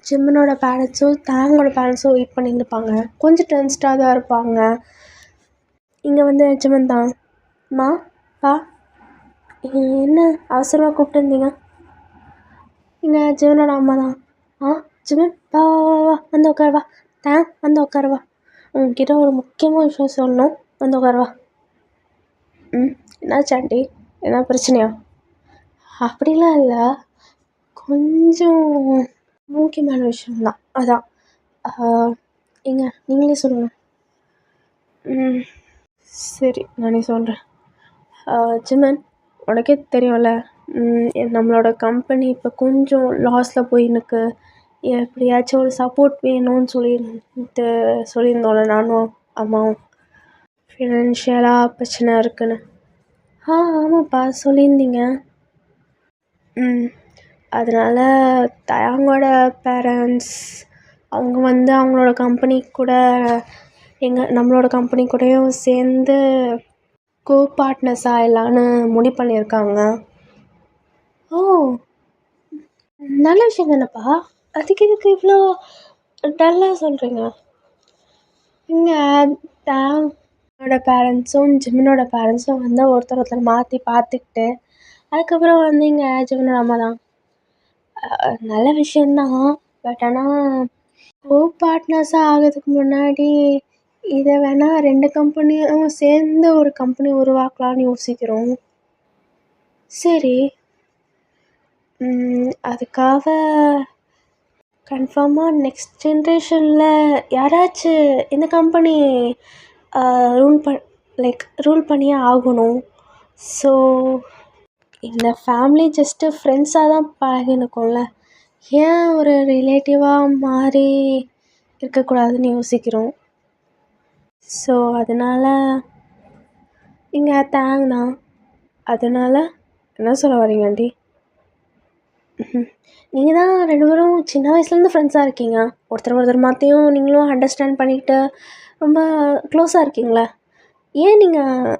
ஜிம்னோட பேரண்ட்ஸும் தாங்கோட பேரண்ட்ஸும் வெயிட் பண்ணிட்டு இருப்பாங்க. கொஞ்சம் டென்ஸ்டாக தான் இருப்பாங்க. இங்கே வந்து ஜிமன் தான். மா, பா, என்ன அவசரமாக கூப்பிட்டுருந்தீங்க? இங்கே ஜிமனோட அம்மா தான். ஜிமன், வா வா வா வா, வந்து உட்காரு வா. வந்து உட்காரு வா. உங்ககிட்ட ஒரு முக்கியமான விஷயம் சொல்லணும். வந்து உட்காரு வா. என்னாச்சு ஆண்டி? என்ன பிரச்சனையா? அப்படிலாம் இல்லை, கொஞ்சம் முக்கியமான விஷயம்தான். அதான் எங்க நீங்களே சொல்லுங்கள். சரி, நானே சொல்கிறேன். ஜிமன், உனக்கே தெரியும்ல, நம்மளோட கம்பெனி இப்போ கொஞ்சம் லாஸில் போயின்னுக்கு. எப்படியாச்சும் ஒரு சப்போர்ட் வேணும்னு சொல்லியிருந்தோம்ல நானும் அம்மாவும். ஃபினான்ஷியலாக பிரச்சனை இருக்குன்னு. ஆமாப்பா, சொல்லியிருந்தீங்க. அதனால் தயாங்கோட பேரண்ட்ஸ் அவங்க வந்து அவங்களோட கம்பெனி கூட நம்மளோட கம்பெனி கூடயும் சேர்ந்து கோ பார்ட்னர்ஸ் ஆகலான்னு முடிவு பண்ணியிருக்காங்க. ஓ, நல்ல விஷயம் தானேப்பா. அதுக்கு இதுக்கு இவ்வளோ டல்லாக சொல்கிறீங்க? இங்கே தயாங்கோட பேரண்ட்ஸும் ஜிமினோட பேரண்ட்ஸும் வந்து ஒருத்தர் மாற்றி பார்த்துக்கிட்டு அதுக்கப்புறம் வந்து இங்கே ஜிமினோட அம்மா தான். நல்ல விஷயந்தான். பட் ஆனால் கோ பார்ட்னர்ஸாக ஆகிறதுக்கு முன்னாடி இதை வேணால் 2 கம்பெனியும் சேர்ந்து ஒரு கம்பெனி உருவாக்கலான்னு யோசிக்கிறோம். சரி, அதுக்காக கன்ஃபார்மாக நெக்ஸ்ட் ஜென்ரேஷனில் யாராச்சும் இந்த கம்பெனி ரூல் பண்ணியே ஆகணும். ஸோ இந்த ஃபேமிலி ஜஸ்ட்டு ஃப்ரெண்ட்ஸாக தான் பழகினுக்கோம்ல, ஏன் ஒரு ரிலேட்டிவாக மாறி இருக்கக்கூடாதுன்னு யோசிக்கிறோம். ஸோ அதனால் இங்கே தான். அதனால் என்ன சொல்ல வரீங்க ஆண்டி? நீங்கள் தான் 2 பேரும் சின்ன வயசுலேருந்து ஃப்ரெண்ட்ஸாக இருக்கீங்க. ஒருத்தர் மாற்றியும் நீங்களும் அண்டர்ஸ்டாண்ட் பண்ணிக்கிட்டு ரொம்ப க்ளோஸாக இருக்கீங்களே. ஏன் நீங்கள்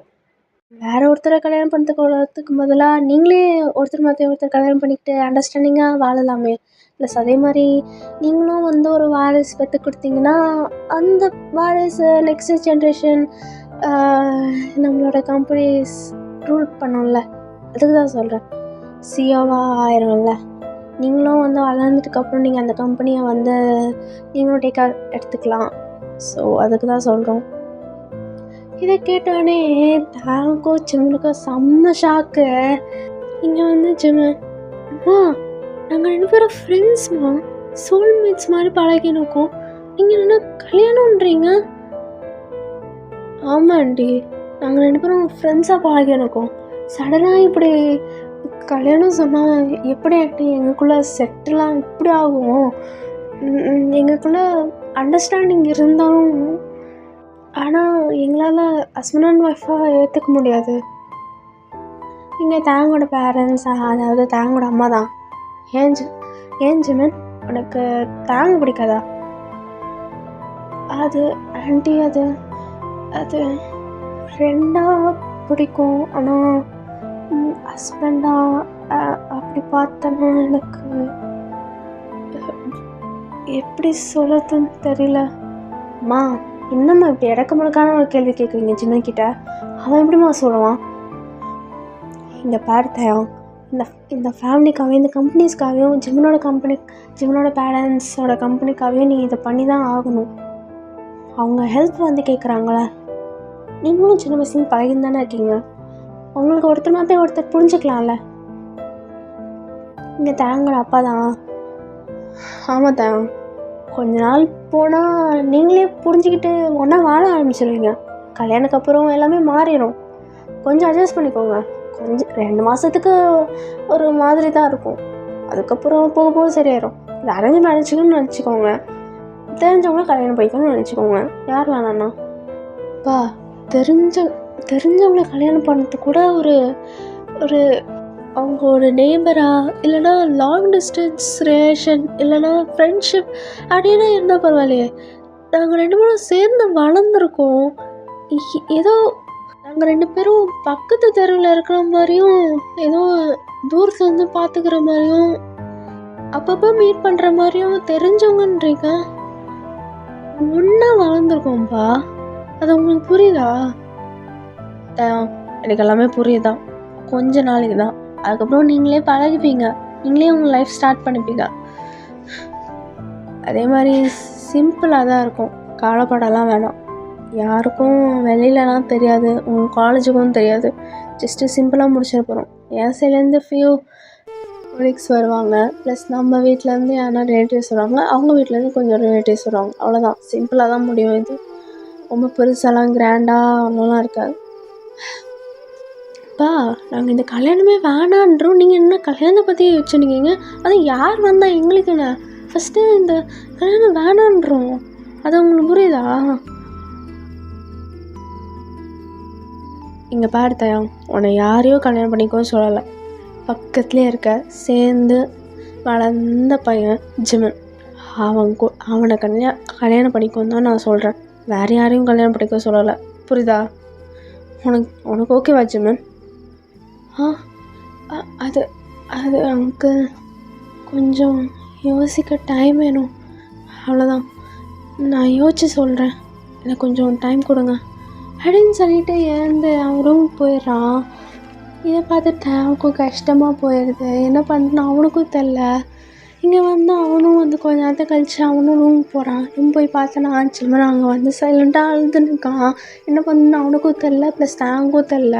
வேறு ஒருத்தரை கல்யாணம் பண்ணுறதுக்கு பதிலாக நீங்களே ஒருத்தர் கல்யாணம் பண்ணிக்கிட்டு அண்டர்ஸ்டாண்டிங்காக வாழலாமே. ப்ளஸ் அதே மாதிரி நீங்களும் வந்து ஒரு வாரிசு பெற்று கொடுத்தீங்கன்னா அந்த வாரிசு நெக்ஸ்ட் ஜென்ரேஷன் நம்மளோட கம்பெனிஸ் ரூல் பண்ணோம்ல. அதுக்கு தான் சொல்கிறேன், சிஓவாக ஆயிரும்ல. நீங்களும் வந்து வளர்ந்ததுக்கப்புறம் நீங்கள் அந்த கம்பெனியை வந்து நீங்களும் டேக்காக எடுத்துக்கலாம். ஸோ அதுக்கு தான் சொல்கிறோம். இதை கேட்டோடனே தாங்கோ ஜிம்னுக்கு செம்ம ஷாக்கு. இங்கே வந்து ஜிம்மன், நாங்கள் 2 பேரும் ஃப்ரெண்ட்ஸ்மா, சோல்மேட்ஸ் மாதிரி பழகினுக்கோம். நீங்கள் என்ன கல்யாணம்ன்றீங்க? ஆமாண்டி, நாங்கள் 2 பேரும் ஃப்ரெண்ட்ஸாக பழகினுக்கோம். சடனாக இப்படி கல்யாணம் சொன்னால் எப்படி ஆக்டி எங்களுக்குள்ளே செட்டிலாம் இப்படி ஆகும்? எங்களுக்குள்ளே அண்டர்ஸ்டாண்டிங் இருந்தாலும் ஆனால் எங்களால் ஹஸ்பண்ட் அண்ட் ஒய்ஃபாக ஏற்றுக்க முடியாது. இங்கே தாங்கோட பேரண்ட்ஸ், அதாவது தாங்கோட அம்மா தான். ஏன் ஜிமன், உனக்கு தாங்க பிடிக்காதா? அது ஆண்டி அது அது ஃப்ரெண்டாக பிடிக்கும். ஆனால் ஹஸ்பண்டாக அப்படி பார்த்தோன்னா எனக்கு எப்படி சொல்கிறதுன்னு தெரியல. அம்மா, என்னம்மா இப்படி இடக்க முடக்கான ஒரு கேள்வி கேட்குறீங்க ஜிம்மன்கிட்ட? அவன் எப்படிம்மா சொல்லுவான்? இந்த பார்த்தேன், இந்த ஃபேமிலிக்காகவும் இந்த கம்பெனிஸ்க்காகவும் ஜிம்மனோட பேரண்ட்ஸோட கம்பெனிக்காகவும் நீ இதை பண்ணி தான் ஆகணும். அவங்க ஹெல்ப் வந்து கேட்குறாங்களே, நீங்களும் சின்ன வயசுலேருந்து பழகின்னு தானே இருக்கீங்க. உங்களுக்கு ஒருத்தர் மாதிரி ஒருத்தர் புரிஞ்சுக்கலாம்ல. இங்கே தேங்கோட அப்பா தான். ஆமாம் தேங்க, கொஞ்ச நாள் போனால் நீங்களே புரிஞ்சுக்கிட்டு ஒன்றா வாழ ஆரம்பிச்சிடுவீங்க. கல்யாணத்துக்கு அப்புறம் எல்லாமே மாறிடும். கொஞ்சம் அட்ஜஸ்ட் பண்ணிக்கோங்க. கொஞ்சம் 2 மாதத்துக்கு ஒரு மாதிரி தான் இருக்கும். அதுக்கப்புறம் போக போக சரியாயிடும். இது அரேஞ்ச் மேரேஜ்னு நினச்சிக்கோங்க. தெரிஞ்சவங்கள கல்யாணம் பண்ணிக்கணும்னு நினச்சிக்கோங்க. யார் வேணாண்ணா பா, தெரிஞ்சவங்கள கல்யாணம் பண்ணுறது கூட ஒரு அவங்க ஒரு நேபராக இல்லைனா லாங் டிஸ்டன்ஸ் ரிலேஷன் இல்லைனா ஃப்ரெண்ட்ஷிப் அப்படின்னா இருந்தால் பரவாயில்லையே. நாங்கள் 2 பேரும் சேர்ந்து வளர்ந்துருக்கோம். ஏதோ நாங்கள் 2 பேரும் பக்கத்து தெருவில் இருக்கிற மாதிரியும் ஏதோ தூரத்தில் வந்து பார்த்துக்கிற மாதிரியும் அப்பப்போ மீட் பண்ணுற மாதிரியும் தெரிஞ்சவங்கன்றீங்க. ஒன்றா வளர்ந்துருக்கோம்ப்பா. அது உங்களுக்கு புரியுதா? எனக்கு எல்லாமே புரியுதா. கொஞ்ச நாளைக்கு தான். அதுக்கப்புறம் நீங்களே பழகிப்பீங்க. நீங்களே உங்கள் லைஃப் ஸ்டார்ட் பண்ணிப்பீங்க. அதே மாதிரி சிம்பிளாக தான் இருக்கும். கவலைப்படலாம் வேணாம். யாருக்கும் வெளியிலலாம் தெரியாது, உங்கள் காலேஜுக்கும் தெரியாது. ஜஸ்ட்டு சிம்பிளாக முடிச்சிட போகிறோம். என் சைட்லேருந்து ஃபியூ கொலீக்ஸ் வருவாங்க, ப்ளஸ் நம்ம வீட்டிலேருந்து யாரா ரிலேட்டிவ்ஸ் வருவாங்க, அவங்க வீட்டிலேருந்து கொஞ்சம் ரிலேட்டிவ்ஸ் வருவாங்க. அவ்வளோதான், சிம்பிளாக தான் முடியும். இது ரொம்ப பெருசாலாம் கிராண்டாக அவ்வளோலாம் இருக்காது. அப்பா, நாங்கள் இந்த கல்யாணமே வேணான்றோம். நீங்கள் என்ன கல்யாணத்தை பற்றி வச்சுருக்கீங்க? அது யார் வந்தால் எங்களுக்கு என்ன? ஃபஸ்ட்டு இந்த கல்யாணம் வேணான்றோம். அது உங்களுக்கு புரியுதா? இங்கே பாரு தயா, உன்னை யாரையோ கல்யாணம் பண்ணிக்கோ சொல்லலை. பக்கத்துலேயே இருக்க சேர்ந்து வளர்ந்த பையன் ஜிமன், அவனை கல்யாணம் பண்ணிக்கோன்னு தான் நான் சொல்கிறேன். வேறு யாரையும் கல்யாணம் பண்ணிக்க சொல்லலை. புரியுதா? உனக்கு ஓகேவா ஜிமன்? அது அது அங்கிள், கொஞ்சம் யோசிக்க டைம் வேணும், அவ்வளோதான். நான் யோசிச்சு சொல்கிறேன், எனக்கு கொஞ்சம் டைம் கொடுங்க அப்படின்னு சொல்லிட்டு ஏந்து அவன் ரூமுக்கு போயிடுறான். இதை பார்த்துட்டு அவனுக்கும் கஷ்டமாக போயிடுது. என்ன பண்ணுறான் அவனுக்கும் தெரில. இங்கே வந்து அவனும் வந்து கொஞ்ச நேரத்தை கழிச்சு அவனும் ரூமுக்கு போகிறான். ரூம் போய் பார்த்தனா ஜிமன் அங்கே வந்து சைலண்ட்டாக அழுதுன்னு இருக்கான். என்ன பண்ணுன்னு அவனுக்கும் தெரில, ப்ளஸ் தேங்கும் தெரில.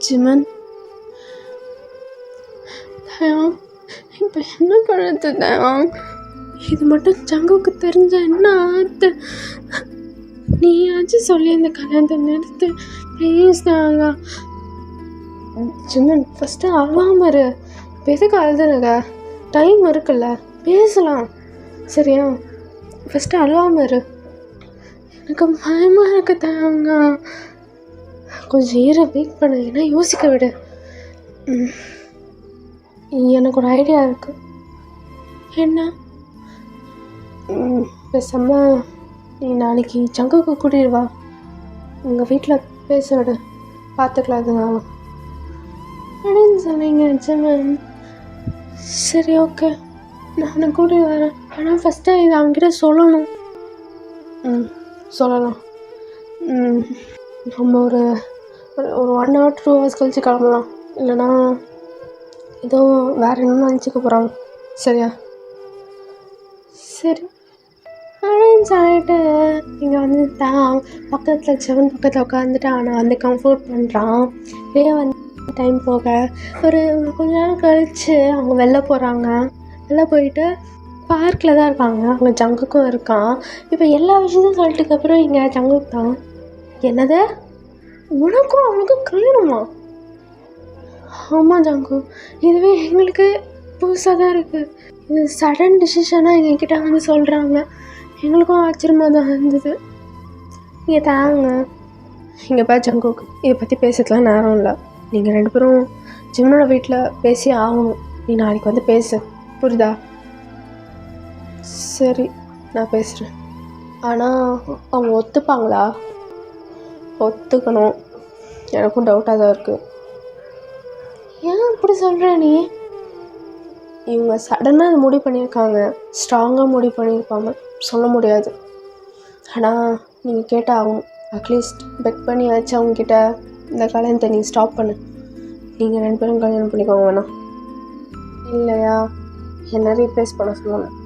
ஜிமன், இப்போ என்ன பண்ணுறது தேவம்? இது மட்டும் ஜங்குக்கு தெரிஞ்ச என்ன ஆத்து? நீயாச்சும் சொல்லி அந்த கல்யாணத்தை நிறுத்து ப்ளீஸ் தாங்க. ஜிமன், ஃபஸ்ட்டு அழாம இரு. இப்போ எதுக்கு அழுதுனுங்க? டைம் இருக்குல்ல, பேசலாம் சரியா? ஃபஸ்ட்டு அழாம இரு. எனக்கு பயமாக இருக்கு தாங்க. கொஞ்சம் ஈர வெயிட் பண்ணு, ஏன்னா யோசிக்க விடு. எனக்கு ஒரு ஐடியா இருக்குது. என்ன? பேசாம நீ நாளைக்கு ஜங்குக்கு கூட்டிட்டு வா, உங்கள் வீட்டில் பேச விடு, பார்த்துக்கலாம் அதுங்க அப்படின்னு சொன்னீங்க ஜிமன். சரி ஓகே, நான் கூட்டிட்டு வரேன். ஆனால் ஃபஸ்ட்டு இதை அவங்ககிட்ட சொல்லணும். சொல்லலாம். நம்ம ஒரு 1 hour 2 hours கழிச்சு கிளம்பலாம். இல்லைனா ஏதோ வேறு என்னன்னு நினச்சிக்க போகிறாங்க. சரியா? சரி அப்படின்னு சொல்லிட்டு இங்கே வந்து தான் பக்கத்தில் ஜிமன் பக்கத்தில் உட்காந்துட்டு அவனை வந்து கம்ஃபர்ட் பண்ணுறான். வெளியே வந்து டைம் போக ஒரு கொஞ்ச நேரம் கழித்து அவங்க வெளில போகிறாங்க. வெளில போயிட்டு பார்க்கில் தான் இருக்காங்க. அவங்க ஜங்குக்கும் இருக்கான். இப்போ எல்லா விஷயத்தையும் சொல்லிட்டுக்கப்புறம் இங்கே ஜங்குக்கு தான், என்னது உனக்கும் அவனுக்கும் கல்யாணமா? ஆமாம் ஜங்கு, இதுவே எங்களுக்கு புதுசாக தான் இருக்குது. இது சடன் டிசிஷனாக எங்ககிட்ட வந்து சொல்கிறாங்க. எங்களுக்கும் ஆச்சரியமாக தான் இருந்தது. இங்கே தாங்க, இங்கே பா ஜங்குக்கு, இதை பற்றி பேசுறதுலாம் நேரம் இல்லை. நீங்கள் 2 பேரும் ஜிமனோட வீட்டில் பேசி ஆகணும். நீ நாளைக்கு வந்து பேசு, புரியுதா? சரி, நான் பேசுகிறேன். ஆனால் அவங்க ஒத்துப்பாங்களா? ஒத்துக்கணும். எனக்கும் டவுட்டாக தான் இருக்குது. ஏன் அப்படி சொல்கிற நீ? இவங்க சடனாக இது முடிவு பண்ணியிருக்காங்க. ஸ்ட்ராங்காக முடிவு பண்ணியிருப்பாங்க, சொல்ல முடியாது. ஆனால் நீங்கள் கேட்டால் ஆகணும். அட்லீஸ்ட் பெக் பண்ணியாச்சும் அவங்கக்கிட்ட இந்த கல்யாணத்தை நீங்கள் ஸ்டாப் பண்ணு. நீங்கள் 2 பேரும் கல்யாணம் பண்ணிக்கோங்க வேணாம். இல்லையா என்ன ரீப்ளேஸ் பண்ண சொல்லணும்.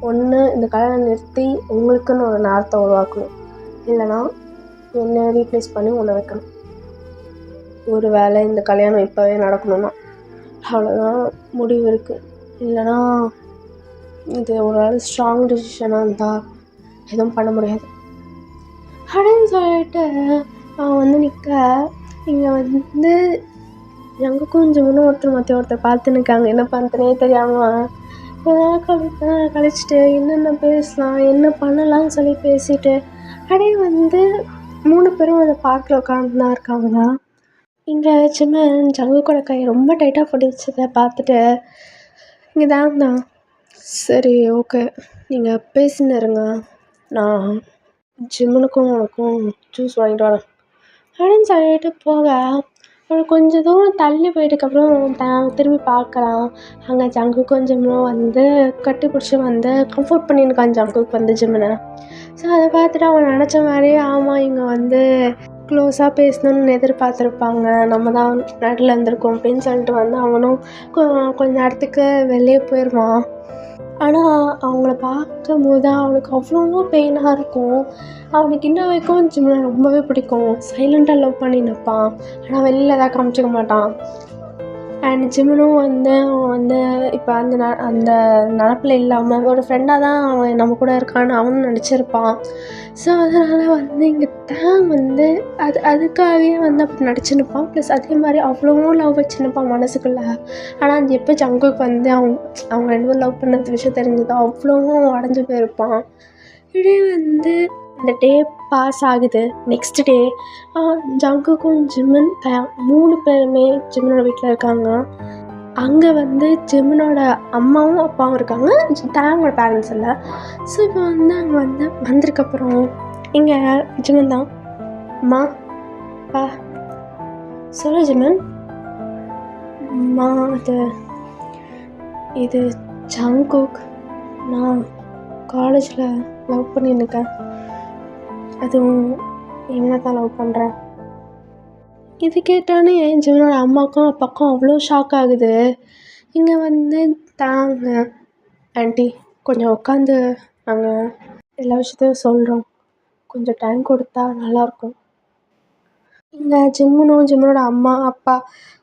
ஒன்று இந்த கல்யாணம் நிறுத்தி உங்களுக்குன்னு ஒரு நேரத்தை உருவாக்கணும், இல்லைனா என்னை ரீப்ளேஸ் பண்ணி உன்னை வைக்கணும். ஒரு வேளை இந்த கல்யாணம் இப்போவே நடக்கணும்னா அவ்வளோதான் முடிவு இருக்குது. இல்லைனா இது ஒரு ஸ்ட்ராங் டிசிஷனாக இருந்தால் எதுவும் பண்ண முடியாது அப்படின்னு சொல்லிட்டு அவன் வந்து நிற்க, இங்கே வந்து எங்களுக்கும் ஜிம்முன்னு ஒருத்தர் பார்த்து நிற்காங்க. என்ன பண்ணுறனே தெரியாமல் கழிச்சிட்டு என்னென்ன பேசலாம் என்ன பண்ணலாம்னு சொல்லி பேசிட்டு அப்படியே வந்து 3 பேரும் அதை பார்க்கில் உட்காந்து தான் இருக்காங்க. இங்கே சின்ன ஜங்குக்கோட கை ரொம்ப டைட்டாக பிடிச்சதை பார்த்துட்டு இங்கே தான் சரி ஓகே நீங்கள் பேசின்னு இருங்க, நான் ஜிம்முனுக்கும் உனக்கும் ஜூஸ் வாங்கிட்டு வரேன் அப்படின்னு சொல்லிட்டு போக, அவன் கொஞ்சம் தூரம் தள்ளி போயிட்டதுக்கப்புறம் திரும்பி பார்க்கலாம். அங்கே ஜங்குக்கும் ஜிம்மும் வந்து கட்டி பிடிச்சி வந்து கம்ஃபர்ட் பண்ணியிருக்கான் ஜங்குக்கு வந்து ஜிம்முனை. ஸோ அதை பார்த்துட்டு அவன் நினச்ச மாதிரியே ஆமாம் இங்கே வந்து க்ளோஸாக பேசணுன்னு எதிர்பார்த்துருப்பாங்க, நம்ம தான் நடுவில் இருந்திருக்கோம் அப்படின்னு சொல்லிட்டு வந்து அவனும் கொஞ்ச நேரத்துக்கு வெளியே போயிடுவான். ஆனால் அவங்கள பார்க்கும்போது அவனுக்கு அவ்வளோ பெயினாக இருக்கும். அவனுக்கு இன்ன வரைக்கும் ஜிம்முனை ரொம்பவே பிடிக்கும். சைலண்ட்டாக லவ் பண்ணி நிற்பான், ஆனால் வெளியில் தான் காமிச்சிக்க மாட்டான். அண்ட் ஜிம்முனும் வந்து அவன் வந்து இப்போ அந்த நினப்பில் இல்லாமல் ஒரு ஃப்ரெண்டாக தான் அவன் நம்ம கூட இருக்கான்னு அவனும் நினச்சிருப்பான். ஸோ அதனால் வந்து இங்கே தான் வந்து அதுக்காகவே வந்து அப்படி நடிச்சுன்னுப்பான். ப்ளஸ் அதே மாதிரி அவ்வளோ லவ் வச்சுன்னுப்பான் மனசுக்குள்ளே. ஆனால் அது எப்போ ஜங்குக்கு வந்து அவங்க 2 பேரும் லவ் பண்ணது விஷயம் தெரிஞ்சதோ அவ்வளோ அடைஞ்சு போயிருப்பான். இப்படியே வந்து அந்த டே பாஸ் ஆகுது. நெக்ஸ்ட் டே ஜங்குக்கும் ஜிம்மன் 3 பேருமே ஜிம்மனோட வீட்டில் இருக்காங்க. அங்கே வந்து ஜிம்மனோட அம்மாவும் அப்பாவும் இருக்காங்க, தாங்களோட பேரண்ட்ஸ் இல்லை. ஸோ இப்போ வந்து அங்கே வந்து வந்ததுக்கப்புறம் இங்கே ஜிம்மன் தான், அம்மா பா சொல்லு ஜிம்மன். அம்மா இது ஜங்குக், நான் காலேஜில் லவ் பண்ணியிருக்கேன், அதுவும் இவனை தான் லவ் பண்ணுறேன். இது கேட்டானே ஜிம்மனோட அம்மாவுக்கும் அப்பாவுக்கும் அவ்வளோ ஷாக் ஆகுது. இங்கே வந்து தாங்க ஆண்டி கொஞ்சம் உட்காந்து நாங்கள் எல்லா விஷயத்தையும் சொல்கிறோம், கொஞ்சம் டைம் கொடுத்தா நல்லாயிருக்கும். இங்கே ஜிம்மனோட அம்மா அப்பா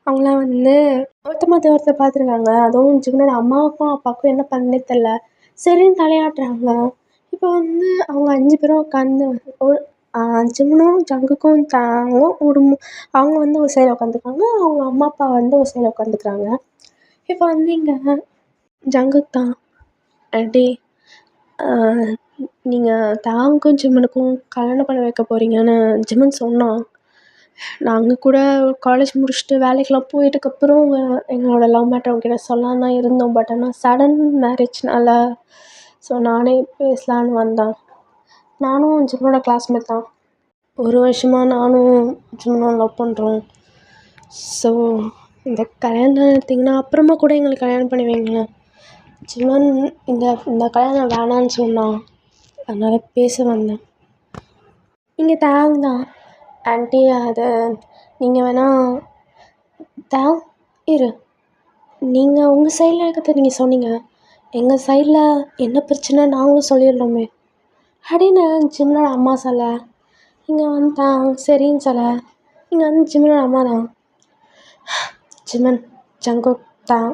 அவங்களாம் வந்து ஒருத்தர் பார்த்துருக்காங்க. அதுவும் ஜிம்மனோட அம்மாவுக்கும் அப்பாவுக்கும் என்ன பண்ணே தெரில, சரின்னு தலையாட்டுறாங்க. இப்போ வந்து அவங்க 5 பேரும் உட்காந்து ஜிம்மனும் ஜங்குக்கும் அவங்க வந்து ஒரு சைடில் உட்காந்துருக்காங்க, அவங்க அம்மா அப்பா வந்து ஒரு சைடில் உட்காந்துக்கிறாங்க. இப்போ வந்து இங்கே ஜங்குக் தான், ஆண்டி நீங்கள் தாங்குக்கும் ஜிம்மனுக்கும் கல்யாணம் பண்ண வைக்க போகிறீங்கன்னு ஜிம்மன் சொன்னான். நாங்கள் கூட காலேஜ் முடிச்சுட்டு வேலைக்கெலாம் போயிட்டதுக்கப்புறம் எங்களோட லவ் மேட்டர் அவங்ககிட்ட சொல்லலாம் தான் இருந்தோம். பட் ஆனால் சடன் மேரேஜ்னால ஸோ நானே பேசலான்னு வந்தேன். நானும் ஜிம்மனோட கிளாஸ்மேட் தான், 1 வருஷமாக நானும் ஜிம்மனும் லவ் பண்ணுறோம். ஸோ இந்த கல்யாணம் எடுத்திங்கன்னா அப்புறமா கூட எங்களுக்கு கல்யாணம் பண்ணி வைங்களேன். ஜிம்மன் இந்த கல்யாணம் வேணான்னு சொன்னான், அதனால் பேச வந்தேன். இங்கே தேங் தான், ஆண்டி அதை நீங்கள் வேணால் இரு, நீங்கள் உங்கள் சைடில் இருக்கிறத நீங்கள் சொன்னீங்க, எங்கள் சைடில் என்ன பிரச்சனை நாங்களும் சொல்லிடலாமே அப்படின்னு ஜிம்மனோட அம்மா சொல்ல, இங்கே வந்து சரின்னு சொல்ல, இங்கே வந்து ஜிம்மனோட அம்மா தான், ஜிம்மன் ஜங்குக் தான்,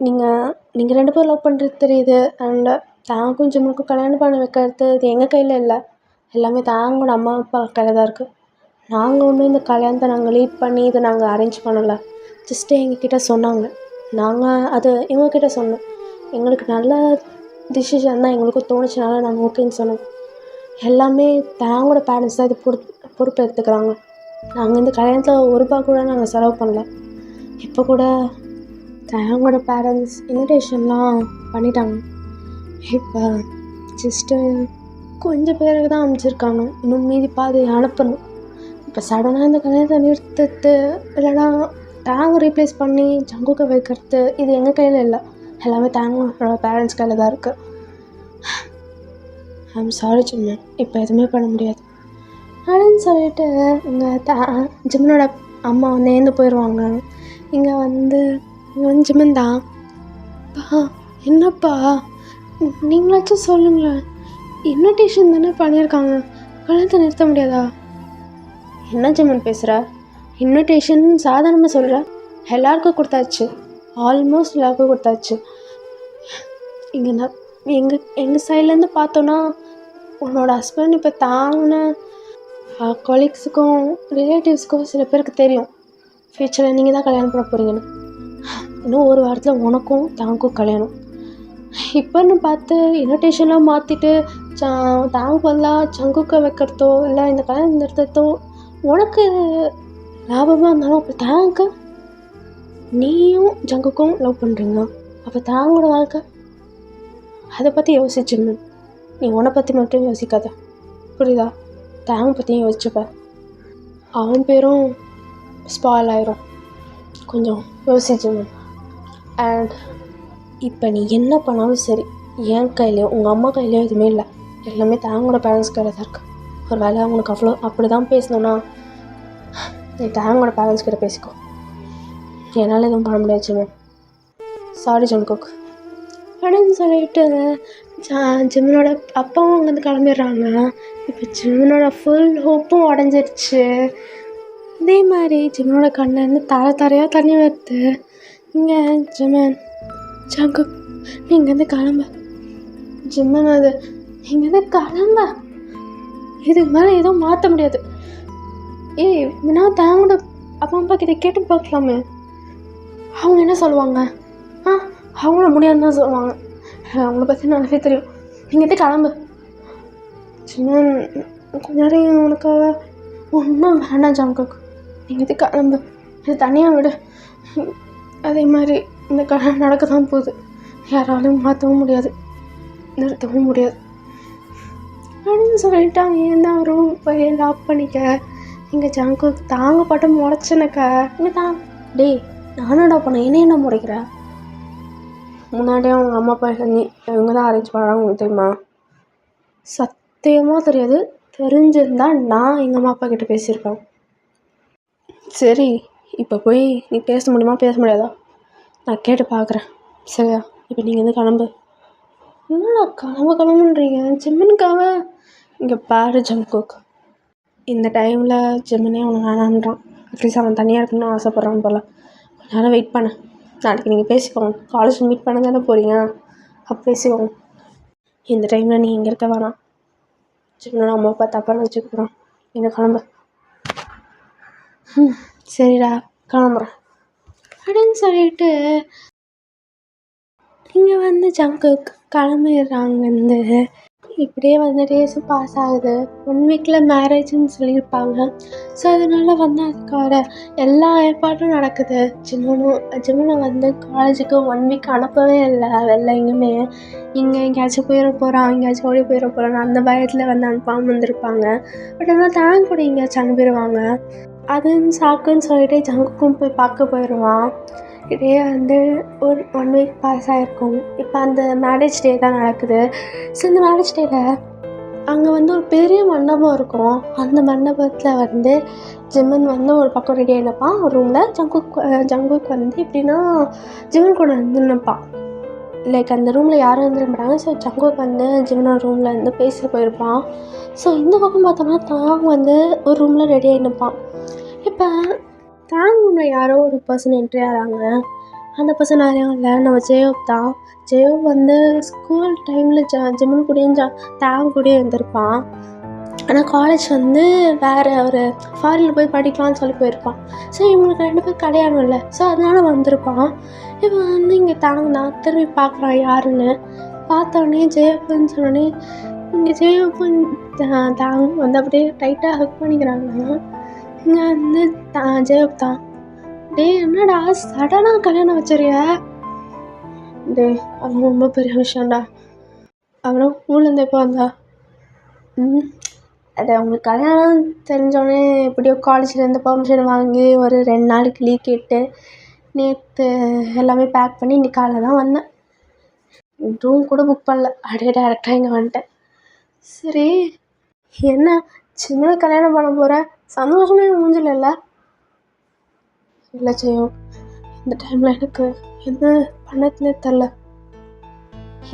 நீங்கள் 2 பேரும் லவ் பண்ணுறது தெரியுது. அண்ட் தாங்கும் ஜிம்மனுக்கும் கல்யாணம் பண்ண வைக்கிறது இது எங்கள் கையில் இல்லை, எல்லாமே தாங்களோட அம்மா அப்பா கையில் தான் இருக்குது. நாங்கள் ஒன்றும் இந்த கல்யாணத்தை நாங்கள் லீட் பண்ணி இதை நாங்கள் அரேஞ்ச் பண்ணலை, ஜஸ்ட்டு எங்ககிட்ட சொன்னாங்க, நாங்கள் அது இவங்கக்கிட்ட சொன்னோம். எங்களுக்கு நல்ல டிசிஷன் தான் எங்களுக்கும் தோணுச்சுனால நாங்கள் ஓகேன்னு சொன்னோம். எல்லாமே தாங்களோட பேரண்ட்ஸ் தான் இது பொறுப்பு எடுத்துக்கிறாங்க. நாங்கள் இந்த கல்யாணத்தில் ₹1 கூட நாங்கள் செலவு பண்ணல. இப்போ கூட தாங்களோட பேரண்ட்ஸ் இன்விடேஷன்லாம் பண்ணிட்டாங்க. இப்போ ஜஸ்ட்டு கொஞ்சம் பேருக்கு தான் அமைச்சிருக்காங்க, இன்னும் மீதி பாதி அனுப்பணும். இப்போ சடனாக இந்த கல்யாணத்தை நிறுத்துறது இல்லைனா டேங்கை ரீப்ளேஸ் பண்ணி ஜங்குக்கை வைக்கிறது இது எங்கள் கையில் இல்லை, எல்லாமே டேங்கோட பேரண்ட்ஸ் கையில் தான் இருக்குது. ஐம் சாரி ஜிம்மன், இப்போ எதுவுமே பண்ண முடியாது அப்படின்னு சொல்லிட்டு இங்கே ஜிம்மனோட அம்மா வந்து ஏந்து போயிடுவாங்க. இங்கே வந்து ஜிம்மன் தான், பா என்னப்பா நீங்களாச்சும் சொல்லுங்களேன், இன்விடேஷன் தானே பண்ணியிருக்காங்க, கல்யாணத்தை நிறுத்த முடியாதா? என்ன ஜிம்மன் பேசுகிற? இன்விடேஷன் சாதாரணமாக சொல்கிற, எல்லாருக்கும் கொடுத்தாச்சு, ஆல்மோஸ்ட் எல்லாருக்கும் கொடுத்தாச்சு. இங்கே நான் எங்கள் சைட்லேருந்து பார்த்தோன்னா உன்னோட ஹஸ்பண்ட் இப்போ தாங்கின கொலீக்ஸுக்கும் ரிலேட்டிவ்ஸுக்கும் சில பேருக்கு தெரியும் ஃப்யூச்சரில் நீங்கள் தான் கல்யாணம் பண்ண போகிறீங்கன்னு. இன்னும் ஒரு வாரத்தில் உனக்கும் தாங்கும் கல்யாணம். இப்போன்னு பார்த்து இன்விடேஷன்லாம் மாற்றிட்டு தாங்க பதிலாக ஜங்குக்கை வைக்கிறதோ இல்லை இந்த கல்யாணம் நிறுத்தத்தோ உனக்கு லாபமாக இருந்தாலும் அப்போ தாங்க நீயும் ஜங்குக்கும் லவ் பண்ணுறீங்க, அப்போ தாங்கோட வாழ்க்கை அதை பற்றி யோசிச்சுன்னு நீ உன்னை பற்றி மட்டும் யோசிக்காத, புரியுதா? தாங்க பற்றியும் யோசிச்சுப்ப, அவன் பேரும் ஸ்பாயில் ஆயிரும், கொஞ்சம் யோசிச்சுன்னு. அண்ட் இப்போ நீ என்ன பண்ணாலும் சரி, என் கையிலையோ உங்கள் அம்மா கையிலையோ எதுவுமே இல்லை, எல்லாமே தாங்கோட பேரண்ட்ஸ் கையில் தான் இருக்குது. ஒரு வேலை அவங்களுக்கு அவ்வளோ அப்படி தான் பேசணுன்னா நீ தாங்கோட பேரண்ட்ஸ் கிட்ட பேசிக்கோ, என்னால் எதுவும் பண்ண முடியாது ஜிம்மன், சாரி ஜங்குக் அப்படின்னு சொல்லிட்டு ஜிம்மனோட அப்பாவும் அங்கேருந்து கிளம்பிடுறாங்க. இப்போ ஜிம்மனோட ஃபுல் ஹோப்பும் உடஞ்சிருச்சு. அதே மாதிரி ஜிம்மனோட கண்ணிலேருந்து தரையாக தண்ணி வருது. இங்கே ஜிம்மன் ஜங்குக் நீ இங்கேருந்து கிளம்ப, ஜிம்மன் அது இங்கேருந்து கிளம்ப, இதுக்கு மேலே எதுவும் மாற்ற முடியாது. ஏய் நான் தாங்கோட அப்பா அம்மா கிட்ட கேட்டு பார்க்கலாமே, அவங்க என்ன சொல்லுவாங்க? அவங்கள முடியாதுன்னு தான் சொல்லுவாங்க, அவங்கள பற்றி நல்லாவே தெரியும். நீங்கள் கிளம்பு ஜிம்மன், கொஞ்ச நேரம் உனக்காக ஒன்றும் வேண்டாம் ஜங்குக், நீங்கள் கிளம்பு, இது தனியாக விடு. அதே மாதிரி இந்த கல்யாணம் நடக்க தான் போகுது, யாராலையும் மாற்றவும் முடியாது நிறுத்தவும் முடியாது அப்படின்னு சொல்லிட்டு அவங்க ஏன் அவரும் போய் லாக் பண்ணிக்க. இங்கே ஜங்குக் தாங்க பாட்டு முளைச்சுனக்க, இங்கே தான் டேய் நானடா பண்ணேன், என்ன முறைக்கிற? முன்னாடியே அவங்க அம்மா அப்பா இவங்க தான் அரேஞ்ச் பண்ணுறாங்க, உங்களுக்கு தெரியுமா? சத்தியமாக தெரியாது, தெரிஞ்சிருந்தால் நான் எங்கள் அம்மா அப்பா கிட்டே பேசியிருப்பேன். சரி இப்போ போய் நீ பேச முடியுமா பேச முடியாதா நான் கேட்டு பார்க்குறேன், சரியா? இப்போ நீங்கள் வந்து கிளம்பு. என்னடா கிளம்புன்றீங்க ஜிம்மனுக்காக? இங்கே பாரு ஜங்குக், இந்த டைமில் ஜிம்மனே அவனை வேணான்றான், அட்லீஸ்ட் அவன் தனியாக இருக்கணும்னு ஆசைப்பட்றான் போல். கொஞ்ச நேரம் வெயிட் பண்ண, நாளைக்கு நீங்கள் பேசிக்கோங்க, காலேஜ் மீட் பண்ண தானே போகிறீங்க, அப்போ பேசிக்கோங்க. இந்த டைமில் நீ இங்கே இருக்க வேணாம், ஜிம்மனோட அம்மா அப்பா தப்பாக வச்சுக்கிறோம், என்ன கிளம்பு. சரிடா கிளம்புறேன் அப்படின்னு சொல்லிட்டு இங்கே வந்து ஜங்குக் கிளம்பிடுறாங்க. இப்படியே வந்து டேஸும் பாஸ் ஆகுது. 1 வீக்கில் மேரேஜுன்னு சொல்லியிருப்பாங்க. ஸோ அதனால் வந்து அதுக்கான எல்லா ஏற்பாடும் நடக்குது. ஜிம்மனை வந்து காலேஜுக்கு 1 வீக் அனுப்பவே இல்லை வெளில எங்கேயுமே. இங்கே எங்கேயாச்சும் போயிட போகிறான், எங்கேயாச்சும் ஓடி போயிட போகிறான்னு அந்த பயத்தில் வந்து அனுப்பாமல் வந்திருப்பாங்க. பட் ஆனால் தேங்க் கூட எங்கேயாச்சும் அனுப்பிடுவாங்க. அதுன்னு சாக்குன்னு சொல்லிட்டு ஜங்குக்கும் போய் பார்க்க போயிடுவான். இதே வந்து ஒரு 1 வீக் பாஸ் ஆகிருக்கும். இப்போ அந்த மேரேஜ் டே தான் நடக்குது. ஸோ இந்த மேரேஜ் டேயில் அங்கே வந்து ஒரு பெரிய மண்டபம் இருக்கும். அந்த மண்டபத்தில் வந்து ஜிம்மன் வந்து ஒரு பக்கம் ரெடி ஆகினப்பான் ஒரு ரூமில். ஜங்குக் வந்து எப்படின்னா ஜிம்மன் கூட வந்து நினைப்பான். லைக் அந்த ரூமில் யாரும் இருந்துருப்பாங்க. ஸோ ஜங்குக் வந்து ஜிம்மனோட ரூமில் வந்து பேசிட்டு போயிருப்பான். ஸோ இந்த பக்கம் பார்த்தோம்னா தாங் வந்து ஒரு ரூமில் ரெடி ஆகினப்பான். இப்போ தாங் ரூமில் யாரோ ஒரு பர்சன் என்ட்ரி ஆகிறாங்க. அந்த பர்சன் யாரையும் இல்லை, நம்ம ஜெயோப் தான். ஜெயோப் வந்து ஸ்கூல் டைமில் ஜிம்மன் கூடயும் தாங் கூடயும் இருந்திருப்பான். ஆனால் காலேஜ் வந்து வேறு ஒரு ஃபாரினில் போய் படிக்கலாம்னு சொல்லி போயிருப்பான். ஸோ இவங்களுக்கு 2 பேர் கல்யாணம் இல்லை. ஸோ அதனால வந்திருப்பான். இப்போ வந்து இங்கே தாங் தான் திரும்பி பார்க்குறான் யாருன்னு. பார்த்தோடனே ஜெயோப்புன்னு சொன்னோடனே இங்கே ஜெயோப்பும் தாங் வந்து அப்படியே டைட்டாக ஹக் பண்ணிக்கிறாங்க. இங்கே வந்து ஜெயோப் தான், டே என்னடா சடனாக கல்யாணம் வச்சுறியா? டே அது ரொம்ப பெரிய விஷயம்டா. அப்புறம் ஊர்லேருந்து எப்போ வந்தா? அது அவங்களுக்கு கல்யாணம் தெரிஞ்சோடனே எப்படியோ காலேஜ்லேருந்து பர்மிஷன் வாங்கி ஒரு 2 நாளைக்கு லீவ் கேட்டு நேற்று எல்லாமே பேக் பண்ணி இன்னைக்கு காலைல தான் வந்தேன். ரூம் கூட புக் பண்ணல, அப்படியே டேரெக்டாக இங்கே வந்துட்டேன். சரி, என்ன சின்ன கல்யாணம் பண்ண போகிறேன், சந்தோஷமே மூஞ்சில் இல்லை செய்யும். இந்த டைமில் எனக்கு என்ன பண்ணதுன்னே தெரில.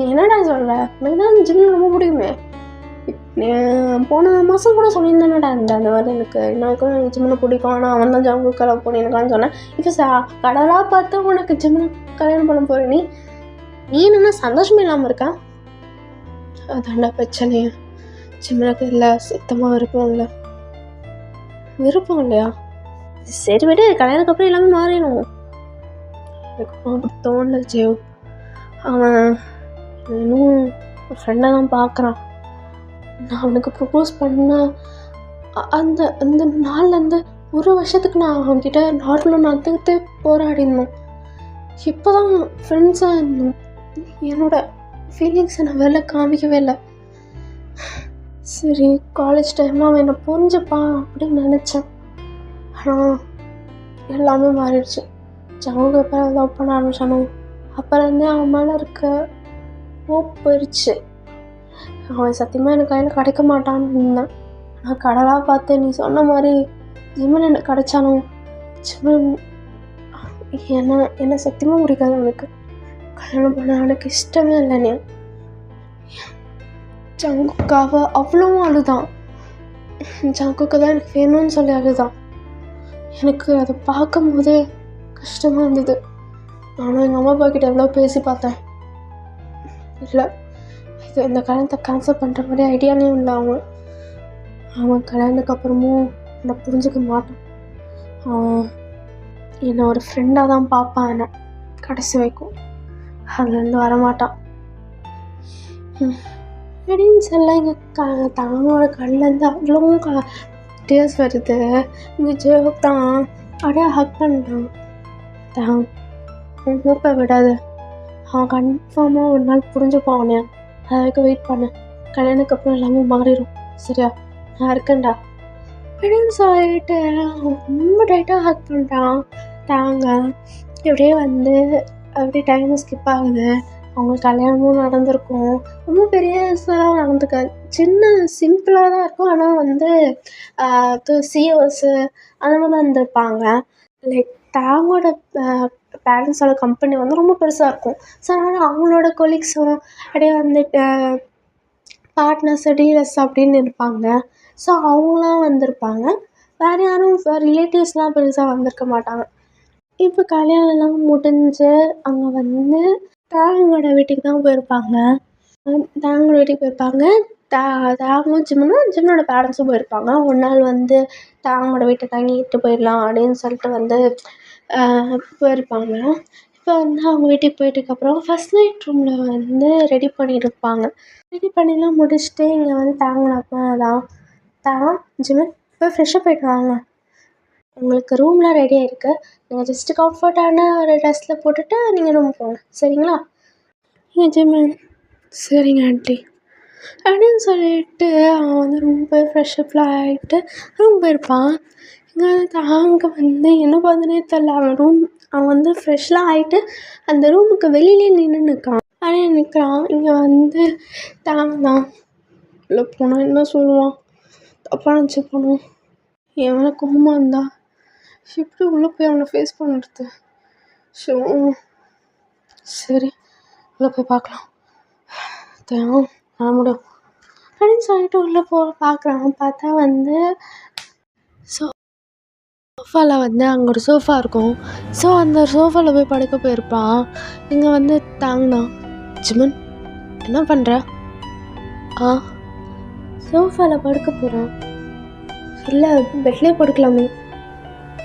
என்னடா சொல்கிற, எனக்கு தான் ஜிம் ரொம்ப பிடிக்குமே. போன மாதம் கூட சொல்லியிருந்தானடா அந்த மாதிரி எனக்கு எனக்கும் ஜிம்மில் பிடிக்கும், ஆனால் அவன் தான் ஜங்கு கலர் பண்ணியிருக்கான்னு சொன்னேன். இப்போ கடலாக பார்த்து உனக்கு ஜிம்மில் கல்யாணம் பண்ண போகிற நீ என்னென்னா சந்தோஷமே இல்லாமல் இருக்கா? அதாண்டா பிரச்சனையே. ஜிம்மில் இல்லை, சுத்தமாக விருப்பம் இல்லையா? சரி விடு, கல்யாணத்துக்கு அப்புறம் எல்லாமே மாறிடும். எனக்கு அப்படி தோணல ஜெயோ. அவன் இன்னும் ஃப்ரெண்டை தான் பார்க்குறான். நான் அவனுக்கு ப்ரப்போஸ் பண்ண அந்த அந்த நாள்லேருந்து 1 வருஷத்துக்கு நான் அவன்கிட்ட நார்மலாக நடந்துக்கிட்டே போராடினோம். இப்போ தான் ஃப்ரெண்ட்ஸாக இருந்தோம். என்னோட ஃபீலிங்ஸை நான் வெளில காமிக்கவே இல்லை. சரி, காலேஜ் டைமில் அவன் என்னை புரிஞ்சுப்பான் அப்படின்னு நினச்சேன். ஆனால் எல்லாமே மாறிடுச்சு. ஜவுக்கு எப்போ லவ் பண்ண ஆரம்பிச்சானோ அப்போலேருந்தே அவன் மேலே இருக்க ஹோப் போயிடுச்சு. அவன் சத்தியமாக எனக்கு கையில் கிடைக்க மாட்டான்னு இருந்தேன். நான் கடலாக பார்த்து நீ சொன்ன மாதிரி ஜிம்மன் எனக்கு கிடைச்சானோ. ஜிம்மன் என்ன சத்தியமாக பிடிக்காது அவனுக்கு. கல்யாணம் பண்ண அவனுக்கு இஷ்டமே இல்லைண்ணே. ஜங்குக்காக அவ்வளவும் அழுதான். ஜங்குக்கு தான் எனக்கு வேணும்னு சொல்லி அழுதான். எனக்கு அதை பார்க்கும் போதே கஷ்டமாக இருந்தது. நானும் எங்கள் அம்மா அப்பா கிட்ட எவ்வளோ பேசி பார்த்தேன். இல்லை, இந்த கல்யாணத்தை கேன்சல் பண்ணுற மாதிரி ஐடியாலையும் இல்லை. அவன் கல்யாணத்துக்கு அப்புறமும் என்னை புரிஞ்சுக்க மாட்டான். அவன் என்னை ஒரு ஃப்ரெண்டாக தான் பார்ப்பான். என்னை கடைசி வைக்கும் அதுலேருந்து வரமாட்டான் அப்படின்னு சொல்ல எங்கள் தங்கனோட கண்ணிலேருந்து அவ்வளோ டேஸ் வருது. இங்கே ஜோக் தான் அப்படியே ஹக் பண்ணிட்டான். தான் மூப்பை விடாது, அவன் கன்ஃபார்மாக ஒரு நாள் புரிஞ்சுப்பான். அவனே அது வரைக்கும் வெயிட் பண்ண. கல்யாணத்துக்கு அப்புறம் எல்லாமே மாறிடும், சரியா? நான் இருக்கேன்டா அப்படின்னு சொல்லிட்டு ரொம்ப டைட்டாக ஹக் பண்ணிட்டான். தாங்க இப்படியே அப்படியே டைமும் ஸ்கிப் ஆகுது. அவங்களுக்கு கல்யாணமும் நடந்திருக்கும். ரொம்ப பெரிய இதெல்லாம் நடந்துக்காது, சின்ன சிம்பிளாக தான் இருக்கும். ஆனால் சிஓஸு அந்த மாதிரி தான் இருந்திருப்பாங்க. லைக் தாங்கோட பேரண்ட்ஸோட கம்பெனி ரொம்ப பெருசாக இருக்கும். ஸோ அதனால் அவங்களோட கொலீக்ஸும் அப்படியே பார்ட்னர்ஸு டீலர்ஸ் அப்படின்னு இருப்பாங்க. ஸோ அவங்களாம் வந்திருப்பாங்க. வேறு யாரும் ரிலேட்டிவ்ஸ்லாம் பெருசாக வந்திருக்க மாட்டாங்க. இப்போ கல்யாணம்லாம் முடிஞ்சு அங்கே தாங்களோட வீட்டுக்கு தான் போயிருப்பாங்க. தாங்களோட வீட்டுக்கு போயிருப்பாங்க. தாங்களும் ஜிம்மனோட பேரண்ட்ஸும் போயிருப்பாங்க. ஒரு நாள் தாங்களோட வீட்டை தங்கிட்டு போயிடலாம் அப்படின்னு சொல்லிட்டு போயிருப்பாங்க. இப்போ அவங்க வீட்டுக்கு போயிட்டதுக்கப்புறம் ஃபஸ்ட் நைட் ரூமில் ரெடி பண்ணியிருப்பாங்க. ரெடி பண்ணிலாம் முடிச்சுட்டு இங்கே தாங்களோட அப்பா தான் ஜிம்மன் போய் ஃப்ரெஷ்ஷாக போயிட்டு வாங்க, உங்களுக்கு ரூம்லாம் ரெடியாக இருக்குது, நீங்கள் ஜஸ்ட்டு கம்ஃபர்ட்டான ஒரு ட்ரெஸ்ஸில் போட்டுட்டு நீங்கள் ரூம் போங்க, சரிங்களா? ஜிம்மன் சரிங்க ஆண்டி அப்படின்னு சொல்லிட்டு அவன் ரூம் போய் ஃப்ரெஷ்ஷப்லாம் ஆகிட்டு ரூம் போயிருப்பான். இங்கே தாங்க என்ன பண்ணுனே தெரில. அவன் ஃப்ரெஷ்லாம் ஆகிட்டு அந்த ரூமுக்கு வெளியிலே நின்றுக்கான். அப்படியே நிற்கிறான். இங்கே தாங்க தான் உள்ளே போனால் என்ன சொல்லுவான், தப்பாக நினச்சி போனோம். எவனை கோவமாக இருந்தா எப்படி உள்ளே போய் அவனை ஃபேஸ் பண்ணுறது? சரி, உள்ளே போய் பார்க்கலாம், தேவம் நான் முடியும் அப்படின்னு சொல்லிட்டு உள்ளே பார்க்குறான். பார்த்தா சோஃபாவில் அங்கே ஒரு சோஃபா இருக்கும். ஸோ அந்த சோஃபாவில் போய் படுக்க போயிருப்பான். இங்கே தாங்கண்ணா ஜிம்மன் என்ன பண்ணுற? சோஃபாவில் படுக்க போகிறான். இல்லை, பெட்லேயே படுக்கலாமே.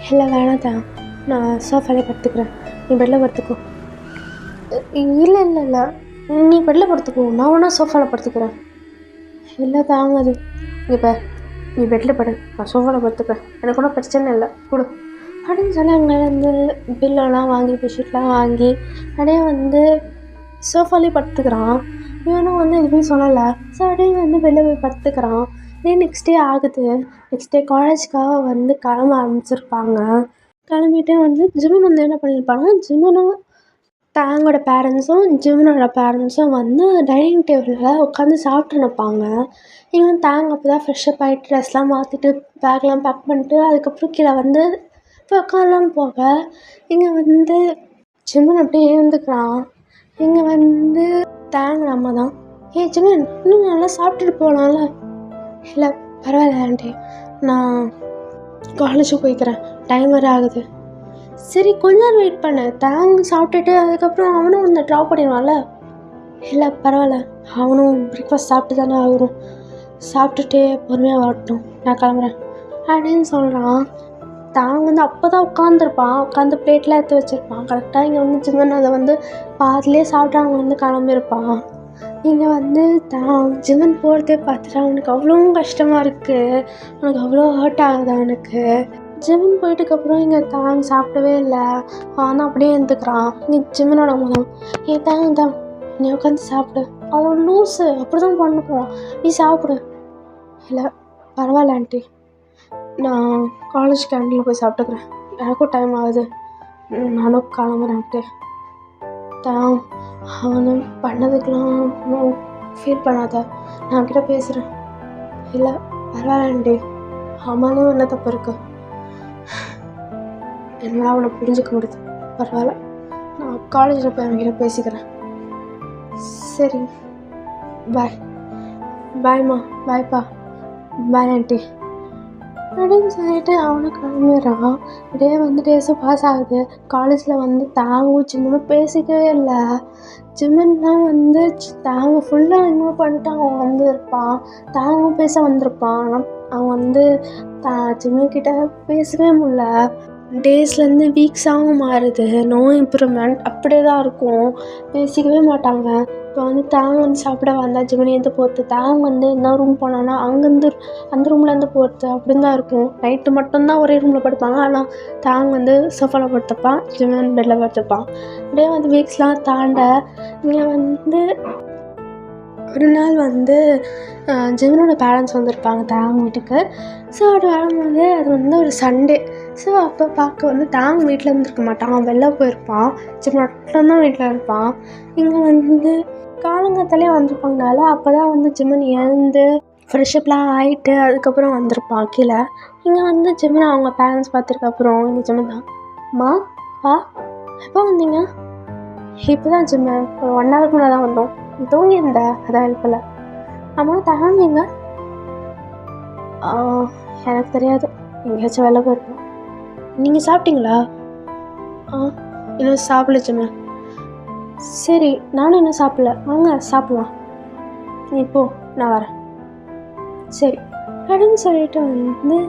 இல்லை வேணாம் தான், நான் சோஃபாலே படுத்துக்கிறேன், நீ பெட்டில் படுத்துக்கோ. இல்லை இல்லை இல்லை, நீ பெட்டில் படுத்துக்கோ, நான் வேணா சோஃபாவில் படுத்துக்கிறேன். இல்லை தாங்க, அது இப்போ நீ பெட்டில் படு, நான் சோஃபாவில் படுத்துக்கிறேன், எனக்கு ஒன்றும் பிரச்சனை இல்லை, கொடு அப்படின்னு சொல்லி அங்கே பில்லெல்லாம் வாங்கி பெட்ஷீட்லாம் வாங்கி அப்படியே சோஃபாலே படுத்துக்கிறான். இவனும் வந்து எதுவுமே சொல்லலை. ஸோ அப்படியே வந்து வெளில போய் படுத்துக்கிறான். இதே நெக்ஸ்ட் டே ஆகுது. நெக்ஸ்ட் டே காலேஜுக்காக வந்து கிளம்ப ஆரம்பிச்சிருப்பாங்க. கிளம்பிட்டு வந்து ஜிமின் வந்து என்ன பண்ணியிருப்பாங்கன்னா, ஜிமினும் டேங்கோட பேரண்ட்ஸும் ஜிமினோட பேரண்ட்ஸும் வந்து டைனிங் டேபிளில் உட்காந்து சாப்பிட்டு நிற்பாங்க. இவன் டேங் அப்போ தான் ஃப்ரெஷ்ஷப் ஆகிட்டு ட்ரெஸ்லாம் மாற்றிட்டு பேக்லாம் பேக் பண்ணிட்டு அதுக்கப்புறம் கீழே வந்து இப்போ உட்காரலாம் போக இங்கே வந்து ஜிமின் அப்படியே எழுந்துக்கிறான். இங்கே வந்து டேங் நம்ம தான், ஜிமின் இன்னும் நல்லா சாப்பிட்டுட்டு போகலாம்ல. இல்லை பரவாயில்ல ஆண்டி, நான் காலேஜுக்கு போய்க்கிறேன், டைம் வேறு ஆகுது. சரி கொஞ்ச நேரம் வெயிட் பண்ணு, டேங் சாப்பிட்டுட்டு அதுக்கப்புறம் அவனும் வந்து ட்ராப் பண்ணிடுவான்ல. இல்லை பரவாயில்ல, அவனும் பிரேக்ஃபாஸ்ட் சாப்பிட்டு தானே ஆகணும், சாப்பிட்டுட்டு பொறுமையாக வரட்டும், நான் கிளம்புறேன் அப்படின்னு சொல்கிறான். டேங் வந்து அப்போ தான் உட்காந்துருப்பான். உட்காந்து பிளேட்லாம் எடுத்து வச்சுருப்பான். கரெக்டாக இங்கே வந்து ஜிம்மன் அதை வந்து பாதிலே சாப்பிட்டு அவன் வந்து கிளம்பியிருப்பான். இங்கே வந்து ஜிம்மன் போகிறதே பார்த்துட்டு அவனுக்கு அவ்வளோ கஷ்டமாக இருக்குது. அவனுக்கு அவ்வளோ ஹர்ட் ஆகுது அவனுக்கு. ஜிம்மன் போயிட்டுக்கப்புறம் இங்கே டேங் சாப்பிடவே இல்லை. அவன் தான் அப்படியே எழுந்துக்கிறான். இங்கே ஜிம்மனோட மூலம் டேங் தான், நீ உட்காந்து சாப்பிடு. அவன் லூஸு அப்படி தான் பண்ணுவான், நீ சாப்பிடு. இல்லை பரவாயில்ல ஆண்டி, நான் காலேஜ் கேண்டீனில் போய் சாப்பிட்டுக்கிறேன், எனக்கும் டைம் ஆகுது, நானும் கிளம்புறேன். அப்படியே டேங் அவனு பண்ணதுக்கெலாம் ஒன்றும் ஃபீல் பண்ணாத, நான் அவன்கிட்ட பேசுகிறேன். இல்லை பரவாயில்ல ஆண்டி, அவனும் என்ன தப்பு இருக்கு, என்னால் அவனை புரிஞ்சுக்க முடியுது, பரவாயில்ல, நான் காலேஜில் போய் அவன்கிட்ட பேசிக்கிறேன். சரி பாய். பாய்மா. பாய்ப்பா. பாய் ஆண்டி அப்படின்னு சொல்லிட்டு அவனை கிளம்பிடுறான். அப்படியே வந்து டேஸும் பாஸ் ஆகுது. காலேஜில் வந்து டேங்கும் ஜிம்மனும் பேசிக்கவே இல்லை. ஜிம்மன்லாம் வந்து டேங்கை ஃபுல்லாக இன்வால்வ் பண்ணிட்டு அவன் வந்து இருப்பான். டேங்கும் பேச வந்திருப்பான். ஆனால் அவன் வந்து ஜிம்மன்கிட்ட பேசவே முடியல. டேஸ்லேருந்து வீக்ஸாகவும் மாறுது. நோ இம்ப்ரூவ்மெண்ட் அப்படியே தான் இருக்கும், பேசிக்கவே மாட்டாங்க. இப்போ வந்து டேங் வந்து சாப்பிட வந்தால் ஜிம்மனேருந்து போகிறது, டேங் வந்து என்ன ரூம் போனான்னா அங்கேருந்து அந்த ரூம்லேருந்து போகிறது அப்படின்னு தான் இருக்கும். நைட்டு மட்டும்தான் ஒரே ரூமில் படுப்பாங்க. ஆனால் டேங் வந்து சோஃபாவில் படுத்துப்பான், ஜிம்மன் பெட்டில் படுத்துப்பான். அப்படியே வந்து வீக்ஸ்லாம் தாண்ட இங்கே வந்து ஒரு நாள் வந்து ஜிம்மனோட பேரண்ட்ஸ் வந்திருப்பாங்க டேங் வீட்டுக்கு. ஸோ அப்படி வரும்போது அது வந்து ஒரு சண்டே. ஸோ அப்போ பார்க்க வந்து டேங் வீட்டில் இருந்துருக்க மாட்டான், அவன் வெளில போயிருப்பான். ஜிம்மன் மட்டும்தான் வீட்டில் இருப்பான். இங்கே வந்து காலங்காத்தாலே வந்திருப்பாங்கனால அப்போ தான் வந்து ஜிம்மன் எழுந்து ஃப்ரெஷ்அப்லாம் ஆகிட்டு அதுக்கப்புறம் வந்திருப்பான் கீழே. இங்கே வந்து ஜிம்மன் அவங்க பேரண்ட்ஸ் பார்த்துருக்கப்புறம் இங்கே ஜிம்மன் தான், அம்மா பா எப்போ வந்தீங்க? இப்போ தான் ஜிம்மன் ஒரு 1 ஹவருக்கு முன்னாடி தான் வந்தோம், தூங்கியிருந்த அதான் ஹெல்ப்பில். அம்மா டேங் எங்க? எனக்கு தெரியாது, எங்கேயாச்சும் வெளில போயிருக்கோம். நீங்கள் சாப்பிட்டீங்களா? இன்னும் சாப்பிடல ஜிம்மன். சரி நானும் இன்னும் சாப்பிடல, வாங்க சாப்பிட்லாம். நீ போ, நான் வரேன். சரி அப்படின்னு சொல்லிட்டு வந்து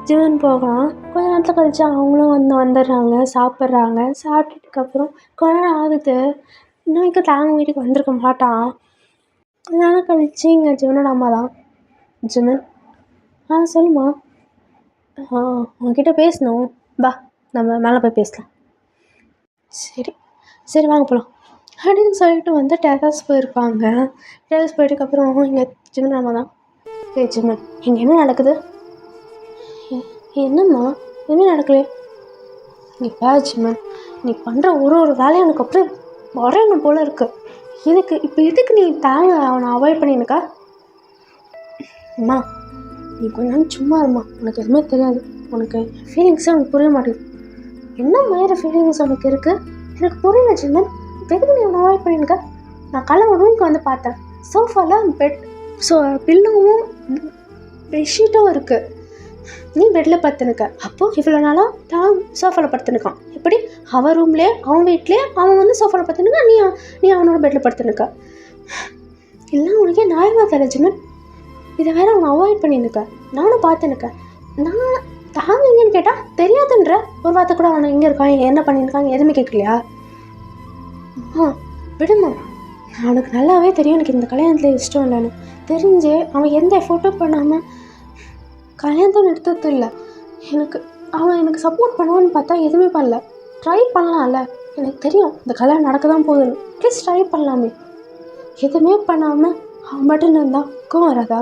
ஜிம்மன் போகலாம். கொஞ்ச நேரத்தில் கழிச்சு அவங்களும் வந்துடுறாங்க, சாப்பிட்றாங்க. சாப்பிட்டதுக்கப்புறம் கொஞ்ச நேரம் ஆகுது, இன்னைக்கு டேங் வீட்டுக்கு வந்திருக்க மாட்டான். கொஞ்ச நேரம் கழிச்சு இங்கே ஜிம்மனோட அம்மா தான், ஜிம்மன் சொல்லுமா, உங்ககிட்ட பேசணும், பா நம்ம மேலே போய் பேசலாம். சரி சரி வாங்க போகலாம் அப்படின்னு சொல்லிட்டு வந்து டெரஸ் போயிருப்பாங்க. டெரஸ் போயிட்டதுக்கப்புறம் இங்கே ஜிம்மன் அம்மா தான், ஜிம்மன் இங்கே என்ன நடக்குது? என்னம்மா எதுவுமே நடக்கலையே. இப்போ ஜிம்மன் நீ பண்ணுற ஒரு வேலையும் எனக்கு அப்படியே வரணும் போல் இருக்குது. எதுக்கு நீ அவனை அவாய்ட் பண்ணியிருக்கா? அம்மா நீ கொஞ்சம் சும்மா இருமா, உனக்கு எதுவுமே தெரியாது, உனக்கு ஃபீலிங்ஸே உனக்கு புரிய மாட்டேங்குது. என்ன மாதிரி ஃபீலிங்ஸ் உனக்கு இருக்குது எனக்கு புரியல ஜிம்மன், எதுக்கு நீ அவனை அவாய்ட் பண்ணியிருக்க? நான் காலைல ரூமுக்கு வந்து பார்த்தேன், சோஃபாவில் பில்லோவும் பெட்ஷீட்டும் இருக்குது, நீ பெட்டில் படுத்துனுக்க. அப்போது இவ்வளோ நாளாக தான் சோஃபாவில் படுத்துனுக்கான். எப்படி அவன் ரூம்லேயே அவன் வீட்லேயே அவன் வந்து சோஃபாவில் படுத்துனுக்கா, நீ அவனோட பெட்டில் படுத்துனுக்க. எல்லாம் உனக்கே நியாயமாக தெரியல ஜிம்மன், இதை வேறு அவனை அவாய்ட் பண்ணினுக்க. நானும் பார்த்துனுக்கேன். நான் தாங்க எங்கேன்னு கேட்டால் தெரியாதுன்ற ஒரு வார்த்தை கூட அவனை எங்கே இருக்கான் என்ன பண்ணியிருக்காங்க எதுவுமே கேட்கலையா? விடுமா, அவனுக்கு நல்லாவே தெரியும் எனக்கு இந்த கல்யாணத்தில் இஷ்டம் இல்லைன்னு. தெரிஞ்சு அவன் எந்த எஃபோர்ட்டும் பண்ணாமல் கல்யாணத்தை நிறுத்தது இல்லை. அவன் எனக்கு சப்போர்ட் பண்ணுவான்னு பார்த்தா எதுவுமே பண்ணல. ட்ரை பண்ணலாம்ல, எனக்கு தெரியும் இந்த கல்யாணம் நடக்க தான் போகுதுன்னு. ப்ளீஸ் ட்ரை பண்ணலாமே. எதுவுமே பண்ணாமல் அவன் மட்டும் இருந்தால் கோவம் வராதா?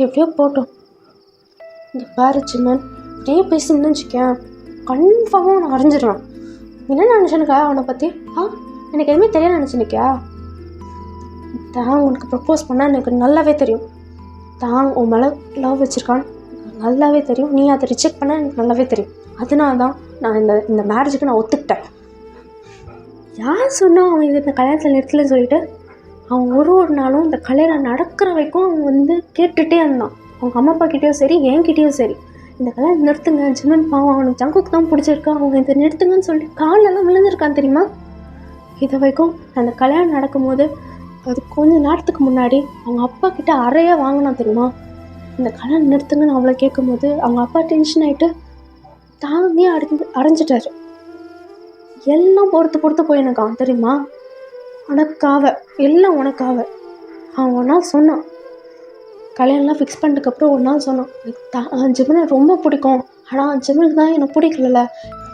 எப்படியோ போட்டோம். இந்த பாரு சிம்மன், இப்படியே பேசின்னு வச்சுக்கேன், கன்ஃபார்மாக அவனை வரைஞ்சிடுவான். என்ன நினச்சனுக்கா அவனை பற்றி? எனக்கு எதுவுமே தெரியாது நினச்சினிக்கியா? தான் உனக்கு ப்ரப்போஸ் பண்ணால் எனக்கு நல்லாவே தெரியும். தான் உன் மேலே லவ் வச்சுருக்கான்னு நல்லாவே தெரியும். நீ அதை ரிஜெக்ட் பண்ண எனக்கு நல்லாவே தெரியும். அதனால தான் நான் இந்த மேரேஜுக்கு நான் ஒத்துக்கிட்டேன். யார் சொன்னால் அவன் இந்த கல்யாணத்தில் நிறுத்தலன்னு சொல்லிட்டு அவன் ஒரு நாளும் இந்த கல்யாணம் நடக்கிற வரைக்கும் அவன் கேட்டுகிட்டே இருந்தான். அவங்க அம்மா அப்பா கிட்டேயும் சரி, என்கிட்டேயும் சரி, இந்த கல்யாணம் நிறுத்துங்க, ஜிம்மன் பாவம் அவனுக்கு ஜங்குக்கு தான் பிடிச்சிருக்கு, அவங்க இதை நிறுத்துங்கன்னு சொல்லி காலெல்லாம் விழுந்திருக்கான் தெரியுமா? இதை வரைக்கும் அந்த கல்யாணம் நடக்கும்போது அது கொஞ்சம் நேரத்துக்கு முன்னாடி அவங்க அப்பா கிட்ட அறையாக வாங்கினா தெரியுமா? இந்த கல்யாணம் நிறுத்துங்கன்னு அவளை கேட்கும்போது அவங்க அப்பா டென்ஷன் ஆகிட்டு தானே அரைஞ்சிட்டாரு. எல்லாம் பொறுத்து போயினுக்கான் தெரியுமா? உனக்காக, எல்லாம் உனக்காக. அவன் ஒரு நாள் சொன்னான், கல்யாணம்லாம் ஃபிக்ஸ் பண்ணதுக்கப்புறம் ஒரு நாள் சொன்னான், எனக்கு ஜிம்மனை ரொம்ப பிடிக்கும், ஆனால் ஜிம்மனுக்கு தான் எனக்கு பிடிக்கல,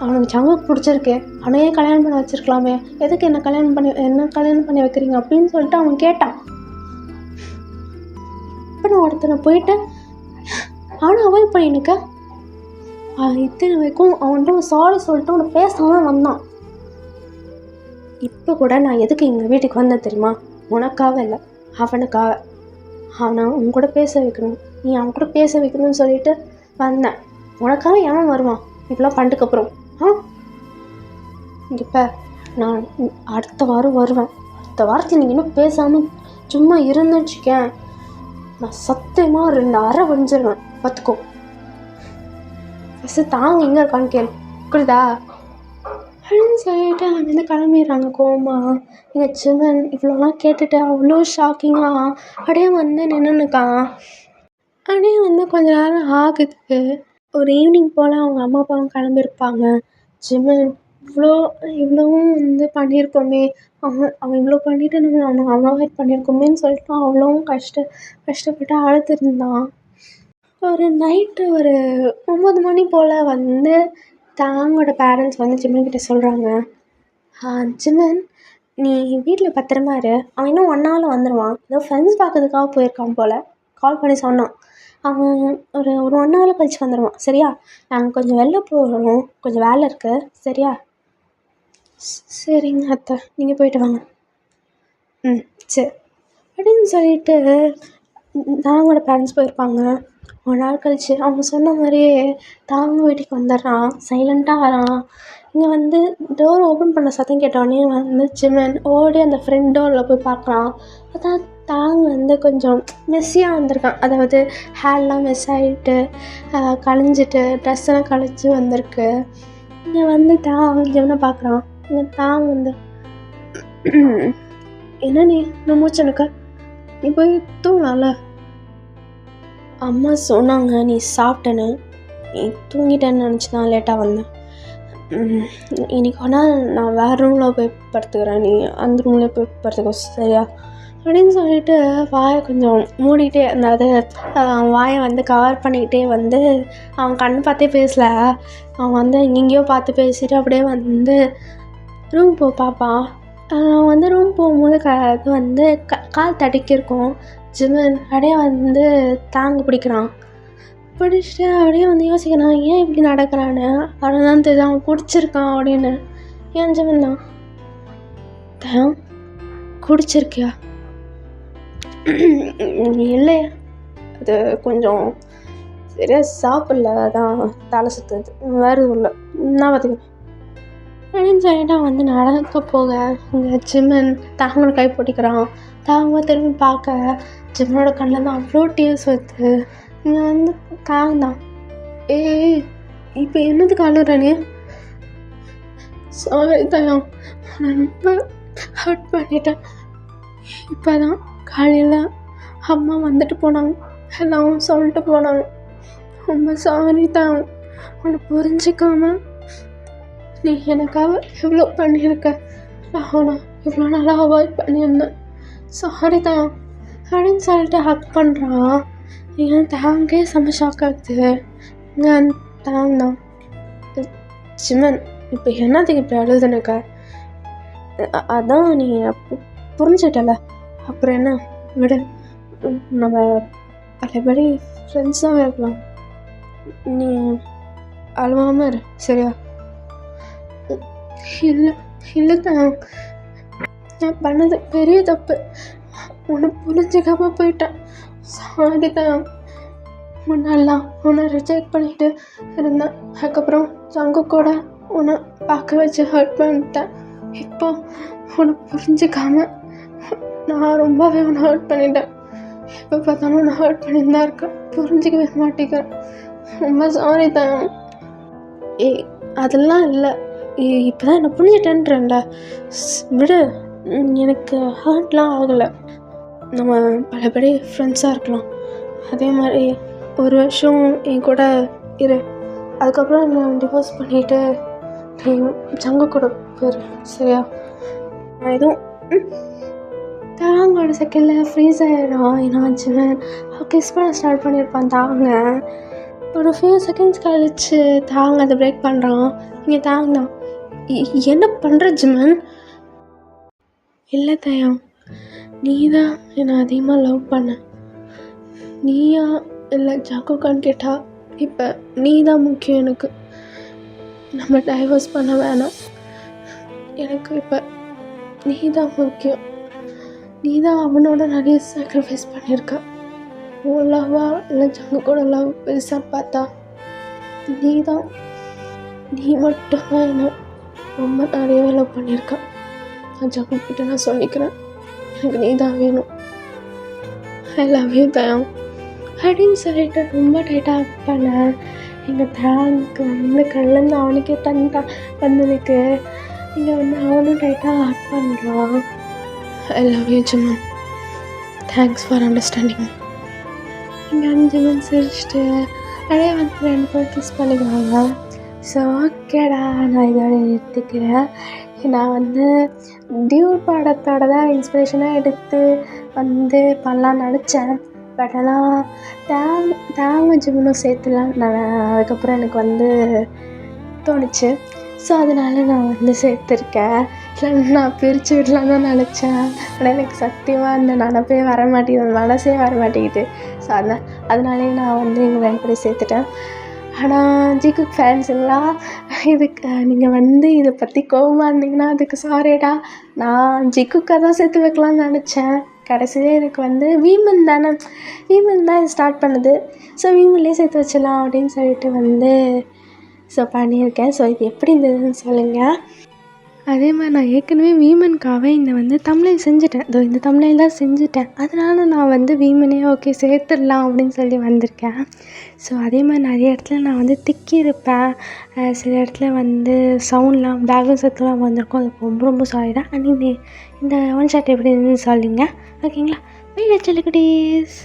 அவனுக்கு ஜங்குக்கு பிடிச்சிருக்கு, அவனையே கல்யாணம் பண்ண வச்சுருக்கலாமே, எதுக்கு என்ன கல்யாணம் பண்ணி வைக்கிறீங்க அப்படின்னு சொல்லிட்டு அவன் கேட்டான். இப்போ நான் ஒருத்தனை போயிட்டு அவனை அவாய்ட் பண்ணினுக்க இத்தனை வரைக்கும் அவன்கிட்ட சாரி சொல்லிட்டு அவனை பேசாமல் வந்தான். இப்போ கூட நான் எதுக்கு எங்கள் வீட்டுக்கு வந்தேன் தெரியுமா? உனக்காக இல்லை, அவனுக்காக. அவனை உன் கூட பேச வைக்கணும், நீ அவன் கூட பேச வைக்கணும்னு சொல்லிட்டு வந்தேன். உனக்காக எவன் வருவான் இப்பெல்லாம் பண்ணிட்டுக்கப்புறம்? இப்போ நான் அடுத்த வாரம் வருவேன். அடுத்த வாரத்தில் நீங்கள் இன்னும் பேசாமல் சும்மா இருந்துன்னு வச்சுக்கேன், நான் சத்தியமாக 2 அறை வஞ்சிருவேன், பார்த்துக்கோ. ஃபஸ்ட்டு தாங்க எங்கே இருக்கான்னு கேளு, புரியுதா? அப்படின்னு சொல்லிட்டு அங்கேருந்து கிளம்பிடுறாங்க கோமா. எங்கள் சிவன் இவ்வளோலாம் கேட்டுட்டு அவ்வளோ ஷாக்கிங்காக அப்படியே நின்றுனுக்கான். அப்படியே கொஞ்ச நேரம் ஆகுது. ஒரு ஈவினிங் போல் அவங்க அம்மா அப்பாவும் கிளம்பியிருப்பாங்க. சிவன் இவ்வளோவும் பண்ணியிருக்கோமே, அவன் இவ்வளோ பண்ணிவிட்டு நம்ம அவனை அவாய்ட் பண்ணியிருக்கோமேன்னு சொல்லிட்டு அவ்வளோவும் கஷ்டப்பட்டு அழுதுருந்தான். ஒரு நைட்டு ஒரு 9 மணி போல் தாங்கோட பேரண்ட்ஸ் ஜிம்மன்கிட்ட சொல்கிறாங்க, ஜிம்மன் நீ வீட்டில் பத்திரமா இரு, அவன் இன்னும் 1 hour வந்துடுவான், ஏதோ ஃப்ரெண்ட்ஸ் பார்க்கறதுக்காக போயிருக்கான் போல், கால் பண்ணி சொன்னான், அவன் ஒரு 1 hour கழிச்சு வந்துடுவான், சரியா? நாங்கள் கொஞ்சம் வெளில போகிறோம், கொஞ்சம் வேலை இருக்குது, சரியா? சரிங்க அத்தை, நீங்கள் போயிட்டு வாங்க. சரி அப்படின்னு சொல்லிட்டு தாங்கோட பேரண்ட்ஸ் போயிருப்பாங்க. 1 hour கழிச்சு அவங்க சொன்ன மாதிரியே தாங்க வீட்டுக்கு வந்துடுறான். சைலண்ட்டாக வரான். இங்கே டோர் ஓப்பன் பண்ண சத்தம் கேட்டோடனே ஜிம்மன் ஓடி அந்த ஃப்ரெண்ட் டோரில் போய் பார்க்குறான். அதான் தாங்க கொஞ்சம் மெஸ்ஸியாக வந்திருக்கான். அதாவது ஹேர்லாம் மெஸ் ஆகிட்டு களைஞ்சிட்டு ட்ரெஸ்ஸெல்லாம் களைச்சி வந்திருக்கு. இங்கே தாங்க ஜிம்மனை பார்க்குறான். இங்கே தாங்க என்ன நீ இன்னும் மூச்சனுக்க, நீ போய் தூங்கலாம்ல. அம்மா சொன்னாங்க நீ சாப்பிட்டேன்னு, நீ தூங்கிட்டேன்னு நினச்சி தான் லேட்டாக வந்தேன். இன்றைக்கி ஆனால் நான் வேறு ரூமில் போய் படுத்துக்கிறேன், நீ அந்த ரூமில் போய் படுத்துக்கோ, சரியா? அப்படின்னு சொல்லிட்டு வாயை கொஞ்சம் மூடிக்கிட்டே, அதாவது அவன் வாயை கவர் பண்ணிக்கிட்டே அவன் கண் பார்த்தே பேசலை. அவன் எங்கேயோ பார்த்து பேசிட்டு அப்படியே ரூம் போ பாப்பா. அவன் ரூம் போகும்போது கால் தடுக்கியிருக்கும். ஜிம்மன் அப்படியே தாங்க பிடிக்கிறான். பிடிச்சிட்டு அப்படியே யோசிக்கிறான், ஏன் இப்படி நடக்கிறான்னு. அவனை தான் தெரியுது அவன் குடிச்சிருக்கான் அப்படின்னு. ஏன் ஜிம்மன் தான் தான் குடிச்சிருக்கியா? இல்லையா, அது கொஞ்சம் சரியாக சாப்பிடல, அதான் தலை சுற்றுது, வேறு எதுவும் இல்லை, நான் பார்த்துக்கிறேன் அப்படின்னு சொல்லிட்டு அவன் நடக்க போக இங்கே ஜிம்மன் தாங்களோட கை போட்டிக்கிறான். தாங்க திரும்பி பார்க்க ஜிம்மனோட கண்ணில் தான் அவ்வளோ டீர்ஸ் வருது. இங்கே தாங்க தான், ஏய் இப்போ என்னதுக்கு அழுகுறானே? சாரி தயம், நான் ரொம்ப ஹர்ட் பண்ணிட்டேன். இப்போ தான் காலையில் அம்மா வந்துட்டு போனாங்க, எல்லாம் சொல்லிட்டு போனாங்க. ரொம்ப சாரி தான், உன்னை புரிஞ்சிக்காம நீ எனக்காக எவ்வளோ பண்ணியிருக்க, நான் இவ்வளோ நாளாக அவாய்ட் பண்ணியிருந்தேன், சாரி தான் அப்படின்னு சொல்லிட்டு ஹக் பண்ணுறான். ஏன் தாங்கே செம்ம ஷாக் ஆகுது. தாங்க தான், ஜிம்மன் இப்போ என்னத்துக்கு இப்படி அழுதுனக்கா? அதான் நீ புரிஞ்சிட்டல, அப்புறம் என்ன, விடு. நம்ம பழையபடி ஃப்ரெண்ட்ஸாக இருக்கலாம். நீ அழுவாமல் இரு, சரியா? இல்லை இல்லை தான், நான் பண்ணது பெரிய தப்பு. உன்னை புரிஞ்சிக்காம போயிட்டேன். சாரி தான். முன்னெல்லாம் உன்னை ரிஜெக்ட் பண்ணிட்டு இருந்தேன். அதுக்கப்புறம் சங்கு கூட உன்னை பார்க்க வச்சு ஹர்ட் பண்ணிட்டேன். இப்போ உன்னை புரிஞ்சிக்காம நான் ரொம்பவே உன்னை ஹர்ட் பண்ணிட்டேன். எப்போ பார்த்தாலும் உன்னை ஹர்ட் பண்ணிட்டு தான் இருக்கேன். புரிஞ்சிக்கவே மாட்டேங்கிறேன். ரொம்ப சாரி தான். அதெல்லாம் இல்லை, இப்போ தான் என்னை புரிஞ்சிட்டேன்றேன்ல, விடு. எனக்கு ஹர்ட்லாம் ஆகலை. நம்ம பழையபடி ஃப்ரெண்ட்ஸாக இருக்கலாம். அதே மாதிரி ஒரு வருஷம் என் கூட இரு. அதுக்கப்புறம் நான் டிவோர்ஸ் பண்ணிவிட்டு நீ சங்கு கூட போயிரு, சரியா? நான் எதுவும் தாங்கோட செகண்டில் ஃப்ரீஸ் ஆகிடும். என்னாச்சு, கிஸ் பண்ண ஸ்டார்ட் பண்ணியிருப்பான் தாங்க. ஒரு ஃபியூ செகண்ட்ஸ் கழிச்சு தாங்க அதை பிரேக் பண்ணுறான். இங்கே தாங்க என்ன பண்ணுற ஜிமன்? இல்லை தயம், நீ தான் என்னை அதிகமாக லவ் பண்ண. நீயா இல்லை ஜாக்கோக்கான்னு கேட்டால் இப்போ நீ தான் முக்கியம் எனக்கு. நம்ம டைவர்ஸ் பண்ண வேணாம். எனக்கு இப்போ நீ தான் முக்கியம். நீ தான் அவனோட நிறைய சாக்ரிஃபைஸ் பண்ணியிருக்க. உன் லவ்வா இல்லை ஜங்கு கூட லவ் பெருசாக பார்த்தா நீ தான், நீ மட்டும்தான் என்ன ரொம்ப நிறையவே லவ் பண்ணியிருக்க. நான் ஜங்கு கிட்ட நான் சொல்லிக்கிறேன், எனக்கு நீ தான் வேணும். ஐ லவ் யூ தயம் அப்படின்னு சொல்லிட்டு ரொம்ப டைட்டாக பண்ணேன். எங்கள் தேங்க்கு வந்து கல்லேருந்து அவனுக்கே தந்தான் வந்ததுக்கு இங்கே வந்து அவனும் டைட்டாக ஹார்ட் பண்ணுறான். ஐ லவ் யூ ஜிமன், தேங்க்ஸ் ஃபார் அண்டர்ஸ்டாண்டிங். இங்கே 5 மணி சிரிச்சிட்டு அப்படியே வந்து 2 பேர் கிஸ் பண்ணிக்குவாங்க. ஸோ ஓகேடா, நான் இதோட நிறுத்திக்கிறேன். நான் வந்து டியூட் படத்தோட தான் இன்ஸ்பிரேஷனாக எடுத்து வந்து பண்ணலான்னு நினச்சேன். பட் ஆனால் தேங்க ஜிமனும் சேர்த்துலாம் நான் அதுக்கப்புறம் எனக்கு வந்து தோணுச்சு. ஸோ அதனால நான் வந்து சேர்த்துருக்கேன். இல்லை நான் பிரித்து விடலான்னு தான் நினச்சேன். ஆனால் எனக்கு சத்தியமாக அந்த நினப்பே வர மாட்டேங்குது, மனசே வர மாட்டேங்குது. ஸோ அதனாலே நான் வந்து எங்கள் 2 பேரையும் சேர்த்துட்டேன். ஆனால் ஜிகுக் ஃபேன்ஸுங்களா, இதுக்கு நீங்கள் வந்து இதை பற்றி கோவமாக இருந்தீங்கன்னா அதுக்கு சாரிடா. நான் ஜிகுக்காக தான் சேர்த்து வைக்கலான்னு நினச்சேன். கடைசியில் எனக்கு வந்து வீமன் தான் இது ஸ்டார்ட் பண்ணுது. ஸோ வீமன்லேயே சேர்த்து வச்சிடலாம் அப்படின்னு சொல்லிட்டு வந்து ஸோ பண்ணியிருக்கேன். ஸோ இது எப்படி இருந்ததுன்னு சொல்லுங்கள். அதே மாதிரி நான் ஏற்கனவே வீமனுக்காகவே இந்த வந்து தம்ப்நெயில் செஞ்சுட்டேன். இந்த தம்ப்நெயில் தான் செஞ்சுட்டேன். அதனால நான் வந்து வீமனே ஓகே சேர்த்துடலாம் அப்படின்னு சொல்லி வந்திருக்கேன். ஸோ அதே மாதிரி நிறைய இடத்துல நான் வந்து திக்கியிருப்பேன். சில இடத்துல வந்து சவுண்ட்லாம் பேக்ரவுண்ட் சத்தெலாம் வந்திருக்கும். அதுக்கு ரொம்ப ரொம்ப சாரி தான். அண்ட் இந்த ஒன் ஷாட் எப்படி இருந்துன்னு சொல்லுங்கள், ஓகேங்களா? வீடியோ செல்லுக்குட்டீஸ்.